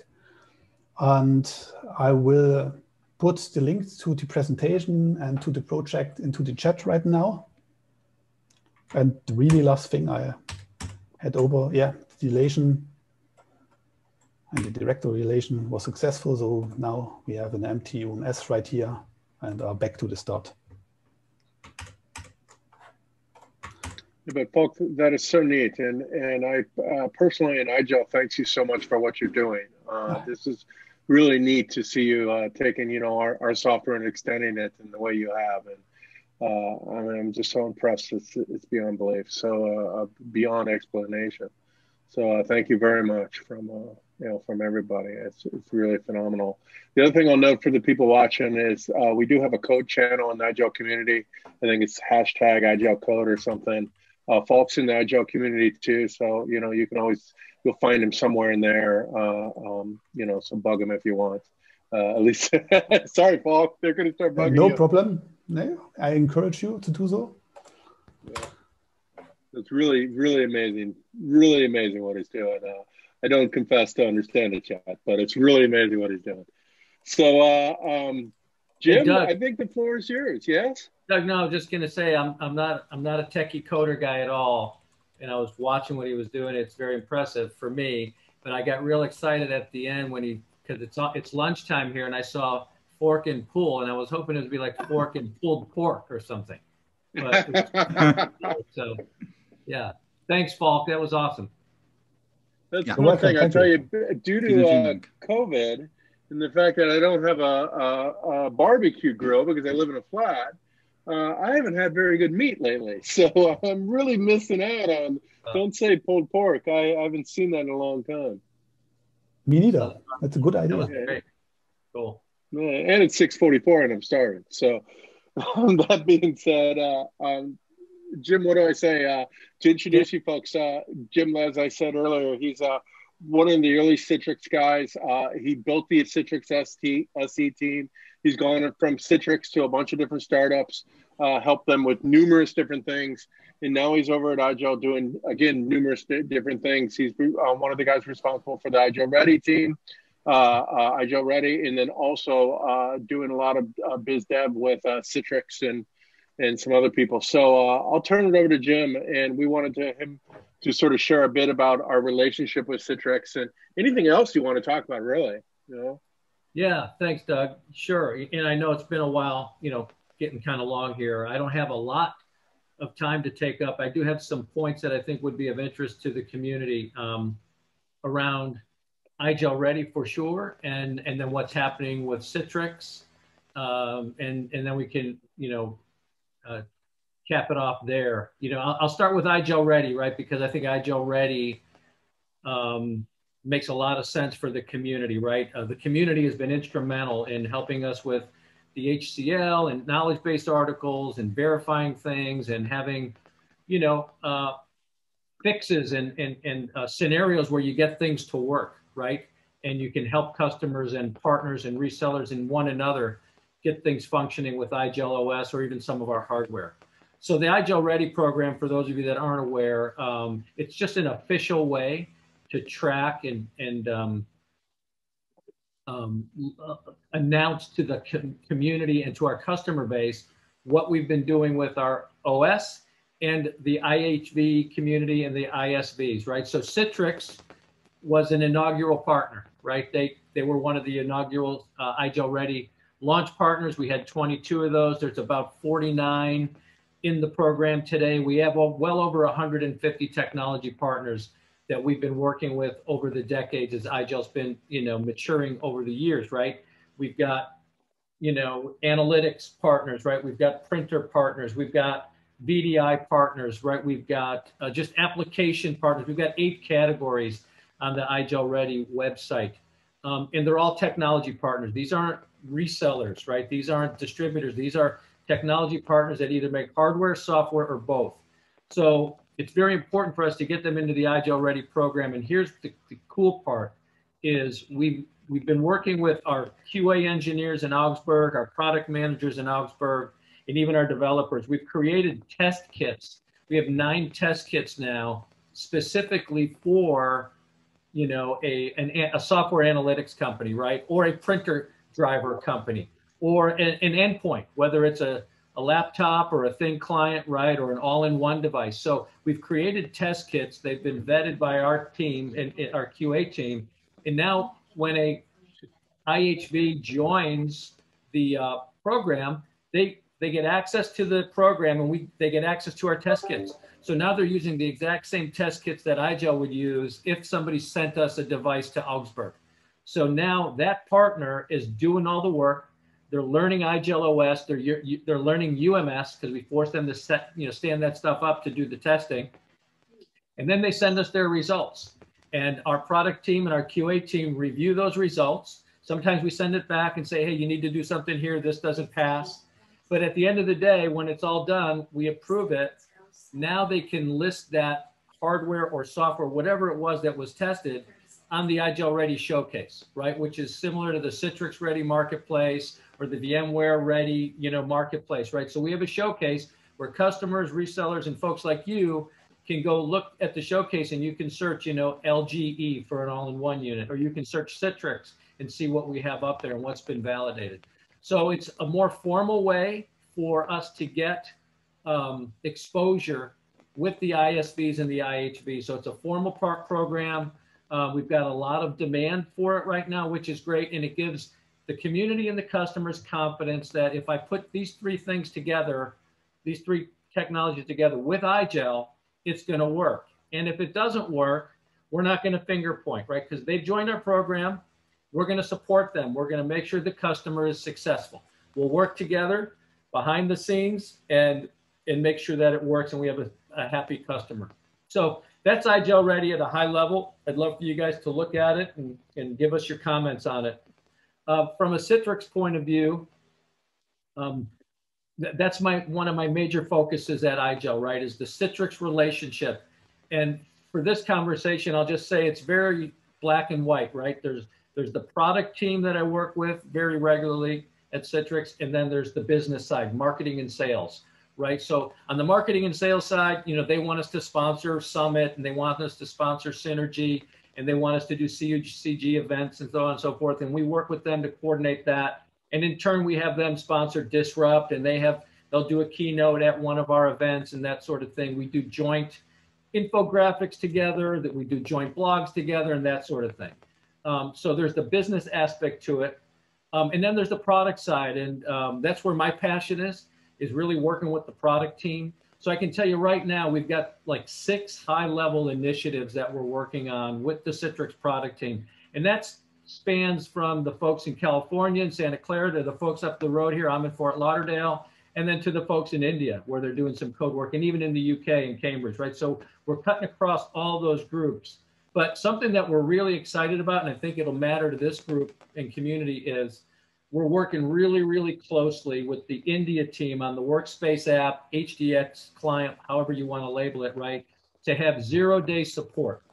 And I will put the link to the presentation and to the project into the chat right now. And the really last thing I had over, the relation and the directory relation was successful. So now we have an empty UMS right here and are back to the start. But Falk, that is so neat, and I personally in IGEL thanks you so much for what you're doing. This is really neat to see you taking our software and extending it in the way you have, and I mean, I'm just so impressed. It's beyond belief, so beyond explanation. So thank you very much from everybody. It's really phenomenal. The other thing I'll note for the people watching is we do have a code channel in the IGEL community. I think it's hashtag IGEL code or something. Falk's in the IGEL community too, so you can you'll find him somewhere in there. So bug him if you want. At least, sorry, Falk, they're going to start bugging you. No problem. No, I encourage you to do so. Yeah. It's really, really amazing. Really amazing what he's doing. I don't confess to understand it yet, but it's really amazing what he's doing. So, Jim, hey, I think the floor is yours. Yes, Doug. No, I was just going to say I'm not a techie coder guy at all, and I was watching what he was doing. It's very impressive for me, but I got real excited at the end because it's lunchtime here, and I saw fork and pull, and I was hoping it would be like fork and pulled pork or something. But so, yeah. Thanks, Falk. That was awesome. That's one thing I tell you. Due to COVID and the fact that I don't have a barbecue grill because I live in a flat, I haven't had very good meat lately. So I'm really missing out on. Don't say pulled pork. I haven't seen that in a long time. Me neither. That's a good idea. That was great. Cool. And it's 6:44 and I'm starving. So that being said, Jim, what do I say? To introduce you folks, Jim, as I said earlier, he's one of the early Citrix guys. He built the Citrix SE team. He's gone from Citrix to a bunch of different startups, helped them with numerous different things. And now he's over at IGEL doing, again, numerous different things. He's one of the guys responsible for the IGEL Ready team, IGEL Ready, and then also doing a lot of biz dev with Citrix and some other people. So I'll turn it over to Jim, and we wanted him to sort of share a bit about our relationship with Citrix and anything else you want to talk about, really. Yeah, thanks, Doug. Sure, and I know it's been a while, getting kind of long here. I don't have a lot of time to take up. I do have some points that I think would be of interest to the community around IGEL Ready for sure, and then what's happening with Citrix, and then we can, cap it off there. You know, I'll start with IGEL Ready, right? Because I think IGEL Ready makes a lot of sense for the community, right? The community has been instrumental in helping us with the HCL and knowledge-based articles and verifying things and having, you know, fixes and scenarios where you get things to work, right? And you can help customers and partners and resellers and one another get things functioning with IGEL OS or even some of our hardware. So the IGEL Ready program, for those of you that aren't aware, it's just an official way to track and announce to the community and to our customer base what we've been doing with our OS and the IHV community and the ISVs, right? So Citrix was an inaugural partner, right? They were one of the inaugural IGEL Ready launch partners. We had 22 of those. There's about 49 in the program today. We have well over 150 technology partners that we've been working with over the decades as IGEL's been, you know, maturing over the years, right? We've got, you know, analytics partners, right? We've got printer partners. We've got VDI partners, right? We've got just application partners. We've got 8 categories on the IGEL Ready website. And they're all technology partners. These aren't resellers, right? These aren't distributors. These are technology partners that either make hardware, software, or both. So it's very important for us to get them into the IGEL Ready program. And here's the cool part is we've been working with our QA engineers in Augsburg, our product managers in Augsburg, and even our developers. We've created test kits. We have 9 test kits now specifically for, you know, a software analytics company, right? Or a printer driver company, or an endpoint, whether it's a laptop or a thin client, right? Or an all-in-one device. So we've created test kits. They've been vetted by our team and our QA team. And now when a IHV joins the program, they get access to the program and they get access to our test kits. So now they're using the exact same test kits that IGEL would use if somebody sent us a device to Augsburg. So now that partner is doing all the work. They're learning IGEL OS. They're learning UMS because we force them to stand that stuff up to do the testing. And then they send us their results. And our product team and our QA team review those results. Sometimes we send it back and say, hey, you need to do something here. This doesn't pass. But at the end of the day, when it's all done, we approve it. Now they can list that hardware or software, whatever it was that was tested, on the IGEL Ready showcase, right? Which is similar to the Citrix Ready marketplace or the VMware Ready, you know, marketplace, right? So we have a showcase where customers, resellers, and folks like you can go look at the showcase and you can search, you know, LGE for an all-in-one unit, or you can search Citrix and see what we have up there and what's been validated. So it's a more formal way for us to get exposure with the ISVs and the IHVs. So it's a formal program. We've got a lot of demand for it right now, which is great. And it gives the community and the customers confidence that if I put these 3 things together, these 3 technologies together with IGEL, it's going to work. And if it doesn't work, we're not going to finger point, right? Because they've joined our program. We're going to support them. We're going to make sure the customer is successful. We'll work together behind the scenes and make sure that it works and we have a happy customer. So that's IGEL Ready at a high level. I'd love for you guys to look at it and give us your comments on it. From a Citrix point of view, that's one of my major focuses at IGEL, right, is the Citrix relationship. And for this conversation, I'll just say it's very black and white, right? There's the product team that I work with very regularly at Citrix, and then there's the business side, marketing and sales, right? So on the marketing and sales side, you know, they want us to sponsor Summit, and they want us to sponsor Synergy, and they want us to do CG events and so on and so forth. And we work with them to coordinate that. And in turn, we have them sponsor Disrupt, and they'll do a keynote at one of our events and that sort of thing. We do joint infographics together, that we do joint blogs together and that sort of thing. So there's the business aspect to it. And then there's the product side. And that's where my passion is really working with the product team. So I can tell you right now, we've got like 6 high-level initiatives that we're working on with the Citrix product team. And that spans from the folks in California and Santa Clara to the folks up the road here. I'm in Fort Lauderdale. and then to the folks in India where they're doing some code work, and even in the UK and Cambridge, right? So we're cutting across all those groups. But something that we're really excited about, and I think it'll matter to this group and community, is we're working really, really closely with the India team on the Workspace app, HDX client, however you want to label it, right, to have 0-day support.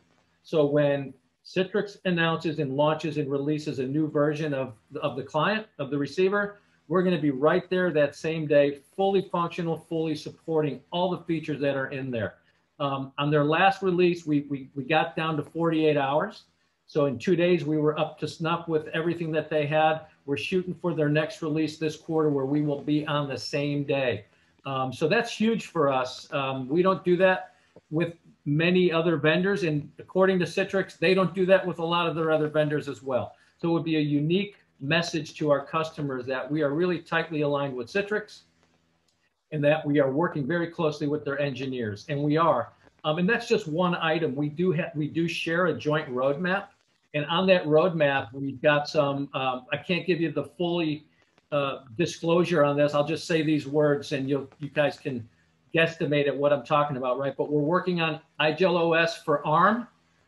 So when Citrix announces and launches and releases a new version of the client, of the receiver, we're going to be right there that same day, fully functional, fully supporting all the features that are in there. On their last release, we got down to 48 hours. So in 2 days, we were up to snuff with everything that they had. We're shooting for their next release this quarter where we will be on the same day. So that's huge for us. We don't do that with many other vendors. And according to Citrix, they don't do that with a lot of their other vendors as well. So it would be a unique message to our customers that we are really tightly aligned with Citrix and that we are working very closely with their engineers. And we are. And that's just one item. We do share a joint roadmap. And on that roadmap, we've got some, I can't give you the fully disclosure on this. I'll just say these words and you guys can guesstimate at what I'm talking about, right? But we're working on IGEL OS for ARM.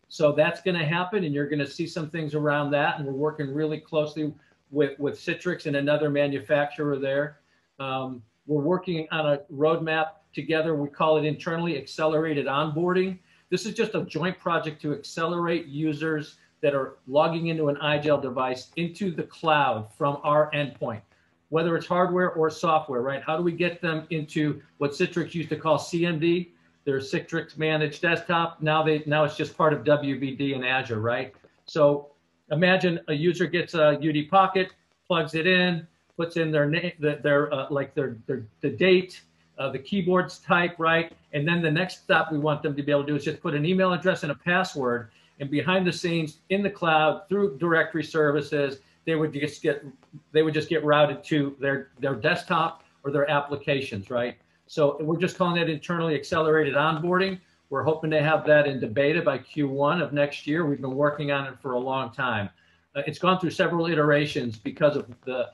So that's going to happen, and you're going to see some things around that. And we're working really closely with Citrix and another manufacturer there. We're working on a roadmap together. We call it internally accelerated onboarding. This is just a joint project to accelerate users that are logging into an IGEL device into the cloud from our endpoint, whether it's hardware or software, right? How do we get them into what Citrix used to call CMD, their Citrix managed desktop? Now it's just part of WBD and Azure, right? So imagine a user gets a UD Pocket, plugs it in, puts in their name, the date, the keyboard's type, right? And then the next step we want them to be able to do is just put an email address and a password, and behind the scenes in the cloud through directory services, they would just get routed to their desktop or their applications, right? So we're just calling that internally accelerated onboarding. We're hoping to have that into beta by Q1 of next year. We've been working on it for a long time. It's gone through several iterations because of the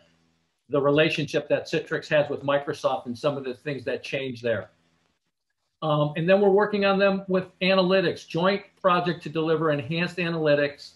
relationship that Citrix has with Microsoft and some of the things that change there. And then we're working on them with analytics, joint project to deliver enhanced analytics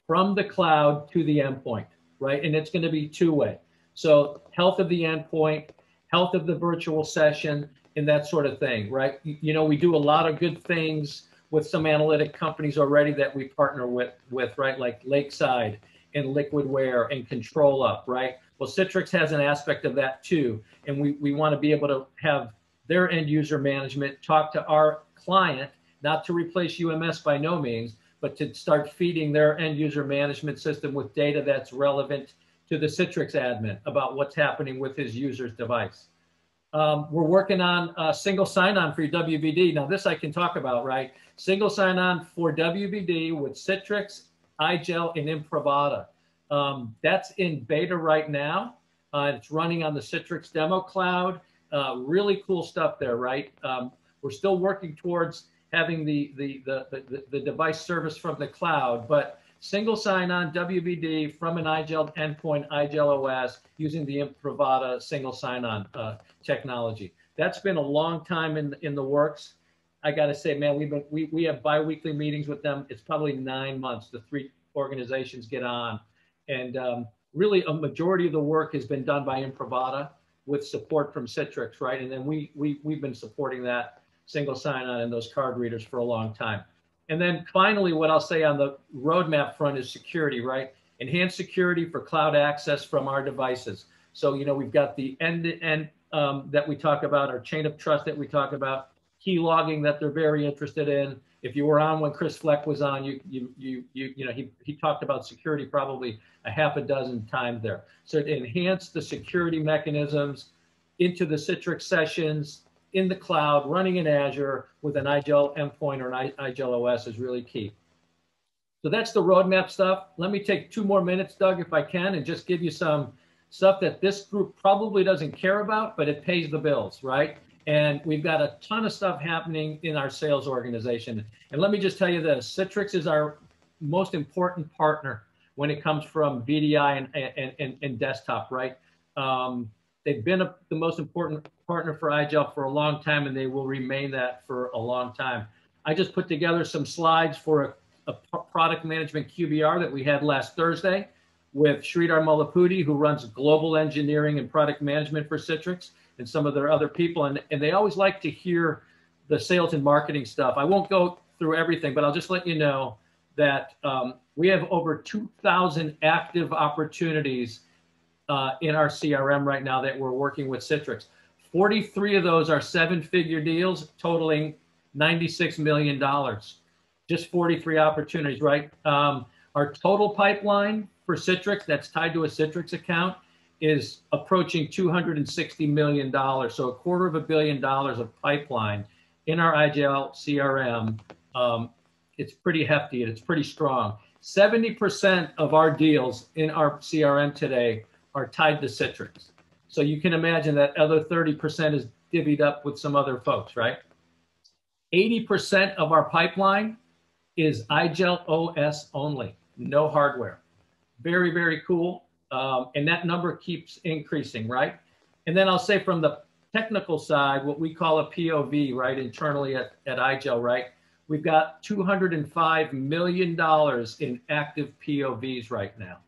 from the cloud to the endpoint, right? And it's going to be two-way. So health of the endpoint, health of the virtual session, and that sort of thing, right? You know, we do a lot of good things with some analytic companies already that we partner with, right? Like Lakeside and Liquidware and ControlUp, right? Well, Citrix has an aspect of that too. And we want to be able to have their end user management talk to our client, not to replace UMS by no means, but to start feeding their end user management system with data that's relevant to the Citrix admin about what's happening with his user's device. We're working on single sign-on for your WBD. Now this I can talk about, right? Single sign-on for WBD with Citrix, IGEL, and Imprivata. That's in beta right now. It's running on the Citrix demo cloud. Really cool stuff there, right? We're still working towards having the device service from the cloud, but single sign-on WBD from an IGEL endpoint, IGEL OS, using the Imprivata single sign-on technology. That's been a long time in the works. I got to say, man, we have bi-weekly meetings with them. It's probably 9 months. The three organizations get on, and really a majority of the work has been done by Imprivata with support from Citrix, right? And then we've been supporting that single sign-on and those card readers for a long time. And then finally, what I'll say on the roadmap front is security, right? Enhanced security for cloud access from our devices. So, you know, we've got the end-to-end that we talk about, our chain of trust that we talk about, key logging that they're very interested in. If you were on when Chris Fleck was on, he talked about security probably a half a dozen times there. So to enhance the security mechanisms into the Citrix sessions, in the cloud, running in Azure with an IGEL endpoint or an IGEL OS is really key. So that's the roadmap stuff. Let me take 2 more minutes, Doug, if I can, and just give you some stuff that this group probably doesn't care about, but it pays the bills, right? And we've got a ton of stuff happening in our sales organization. And let me just tell you this, Citrix is our most important partner when it comes from VDI and desktop, right? They've been the most important partner for IGEL for a long time, and they will remain that for a long time. I just put together some slides for a product management QBR that we had last Thursday with Sridhar Mullapudi, who runs global engineering and product management for Citrix, and some of their other people. And they always like to hear the sales and marketing stuff. I won't go through everything, but I'll just let you know that we have over 2,000 active opportunities in our CRM right now that we're working with Citrix. 43 of those are 7-figure deals totaling $96 million. Just 43 opportunities, right? Our total pipeline for Citrix that's tied to a Citrix account is approaching $260 million. So $250 million of pipeline in our IGEL CRM. It's pretty hefty and it's pretty strong. 70% of our deals in our CRM today are tied to Citrix. So you can imagine that other 30% is divvied up with some other folks, right? 80% of our pipeline is IGEL OS only, no hardware. Very, very cool. And that number keeps increasing, right? And then I'll say from the technical side, what we call a POV, right, internally at IGEL, right? We've got $205 million in active POVs right now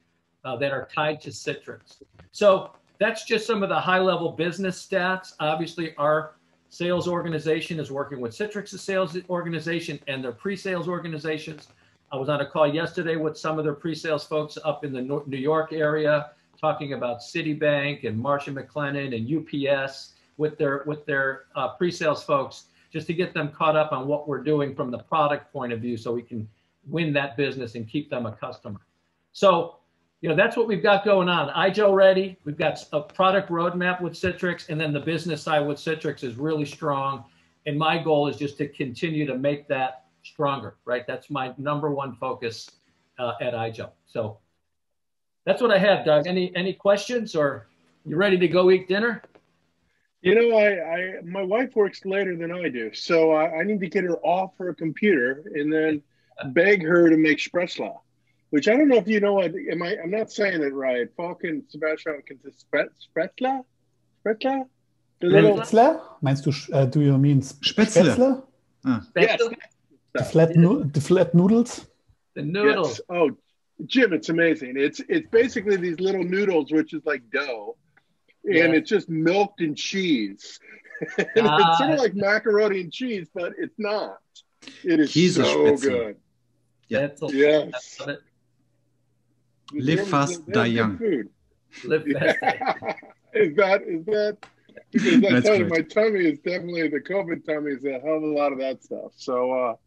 that are tied to Citrix. So that's just some of the high-level business stats. Obviously, our sales organization is working with Citrix's sales organization and their pre-sales organizations. I was on a call yesterday with some of their pre-sales folks up in the New York area, talking about Citibank and Marsh & McLennan and UPS with their pre-sales folks, just to get them caught up on what we're doing from the product point of view so we can win that business and keep them a customer. So, you know, that's what we've got going on. IGEL Ready, we've got a product roadmap with Citrix, and then the business side with Citrix is really strong. And my goal is just to continue to make that stronger, right? That's my #1 focus at IGEL. So that's what I have, Doug. Any questions, or you ready to go eat dinner? You know, my wife works later than I do, so I need to get her off her computer and then beg her to make Spretzla, which I don't know if you know what. I'm not saying it right. Falk and Sebastian can say Spretzla? Spretzla? Spretzla? Meinst du, do you mean Spätzle? Ah. Yes. The flat noodles? The noodles. Yes. Oh, Jim, it's amazing. It's basically these little noodles, which is like dough. And it's just milked and cheese. And it's sort of like macaroni and cheese, but it's not. It is so good. Yeah. Yes. Live fast, die young. Food. Live fast. Is that because I tell you, my tummy is definitely, the COVID tummy is a hell of a lot of that stuff. So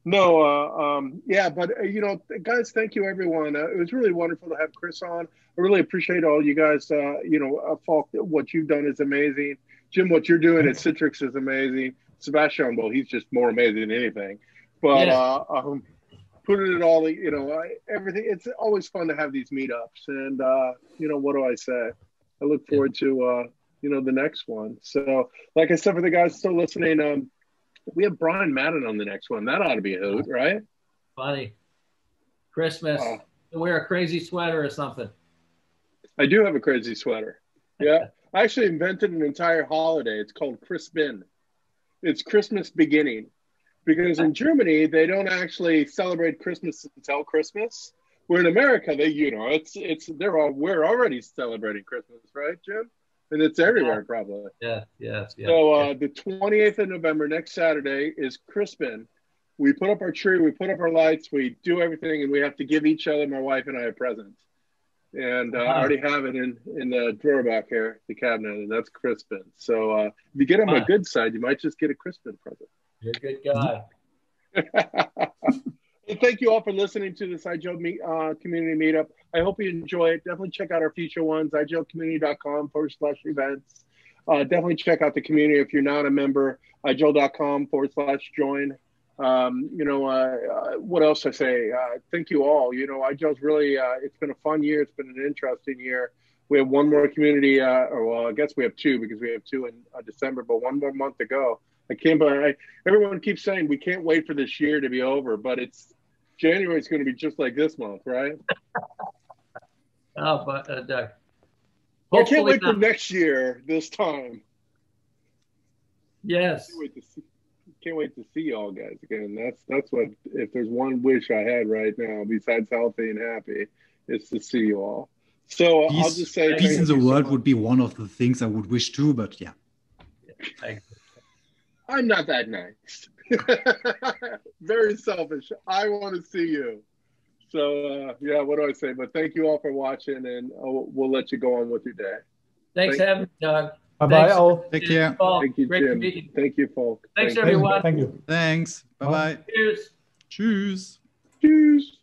yeah, but you know, guys, thank you everyone. It was really wonderful to have Chris on. I really appreciate all you guys. You know, Falk, what you've done is amazing. Jim, what you're doing at Citrix is amazing. Sebastian, well, he's just more amazing than anything. But putting it all, you know, everything. It's always fun to have these meetups, and you know, what do I say? I look forward to you know, the next one. So, like I said, for the guys still listening, we have Brian Madden on the next one. That ought to be a hoot, right? Funny. Christmas. Wear a crazy sweater or something. I do have a crazy sweater. Yeah. I actually invented an entire holiday. It's called Crispin. It's Christmas beginning. Because in Germany, they don't actually celebrate Christmas until Christmas. Where in America, they, you know, we're already celebrating Christmas, right, Jim? And it's everywhere, probably. Yeah. So the 28th of November, next Saturday, is Crispin. We put up our tree, we put up our lights, we do everything, and we have to give each other, my wife and I, a present. And I already have it in the drawer back here, the cabinet, and that's Crispin. So if you get on my good side, you might just get a Crispin present. You're a good guy. And thank you all for listening to this IGEL Community Meetup. I hope you enjoy it. Definitely check out our future ones, igelcommunity.com/events. Definitely check out the community if you're not a member, igel.com/join. You know, what else I say? Thank you all. You know, IGEL's really, it's been a fun year. It's been an interesting year. We have one more community, or well, I guess we have two because we have two in December, but one more month to go. Everyone keeps saying we can't wait for this year to be over, but January is going to be just like this month, right? Oh, but Doug. I can't wait for not. next year, this time. Yes. Can't wait to see y'all guys again. That's what, if there's one wish I had right now, besides healthy and happy, is to see you all. So Peace, I'll just say peace in the world would be one of the things I would wish too, but yeah. I'm not that nice. Very selfish. I want to see you. So yeah, what do I say? But thank you all for watching, and we'll let you go on with your day. Thanks for having me, Doug. Bye-bye all. Take care. Thank you, Great Jim. to meet you. Thank you, Falk. Thanks, everyone. Thank you. Thanks. Bye-bye. Cheers. Tschüss. Cheers.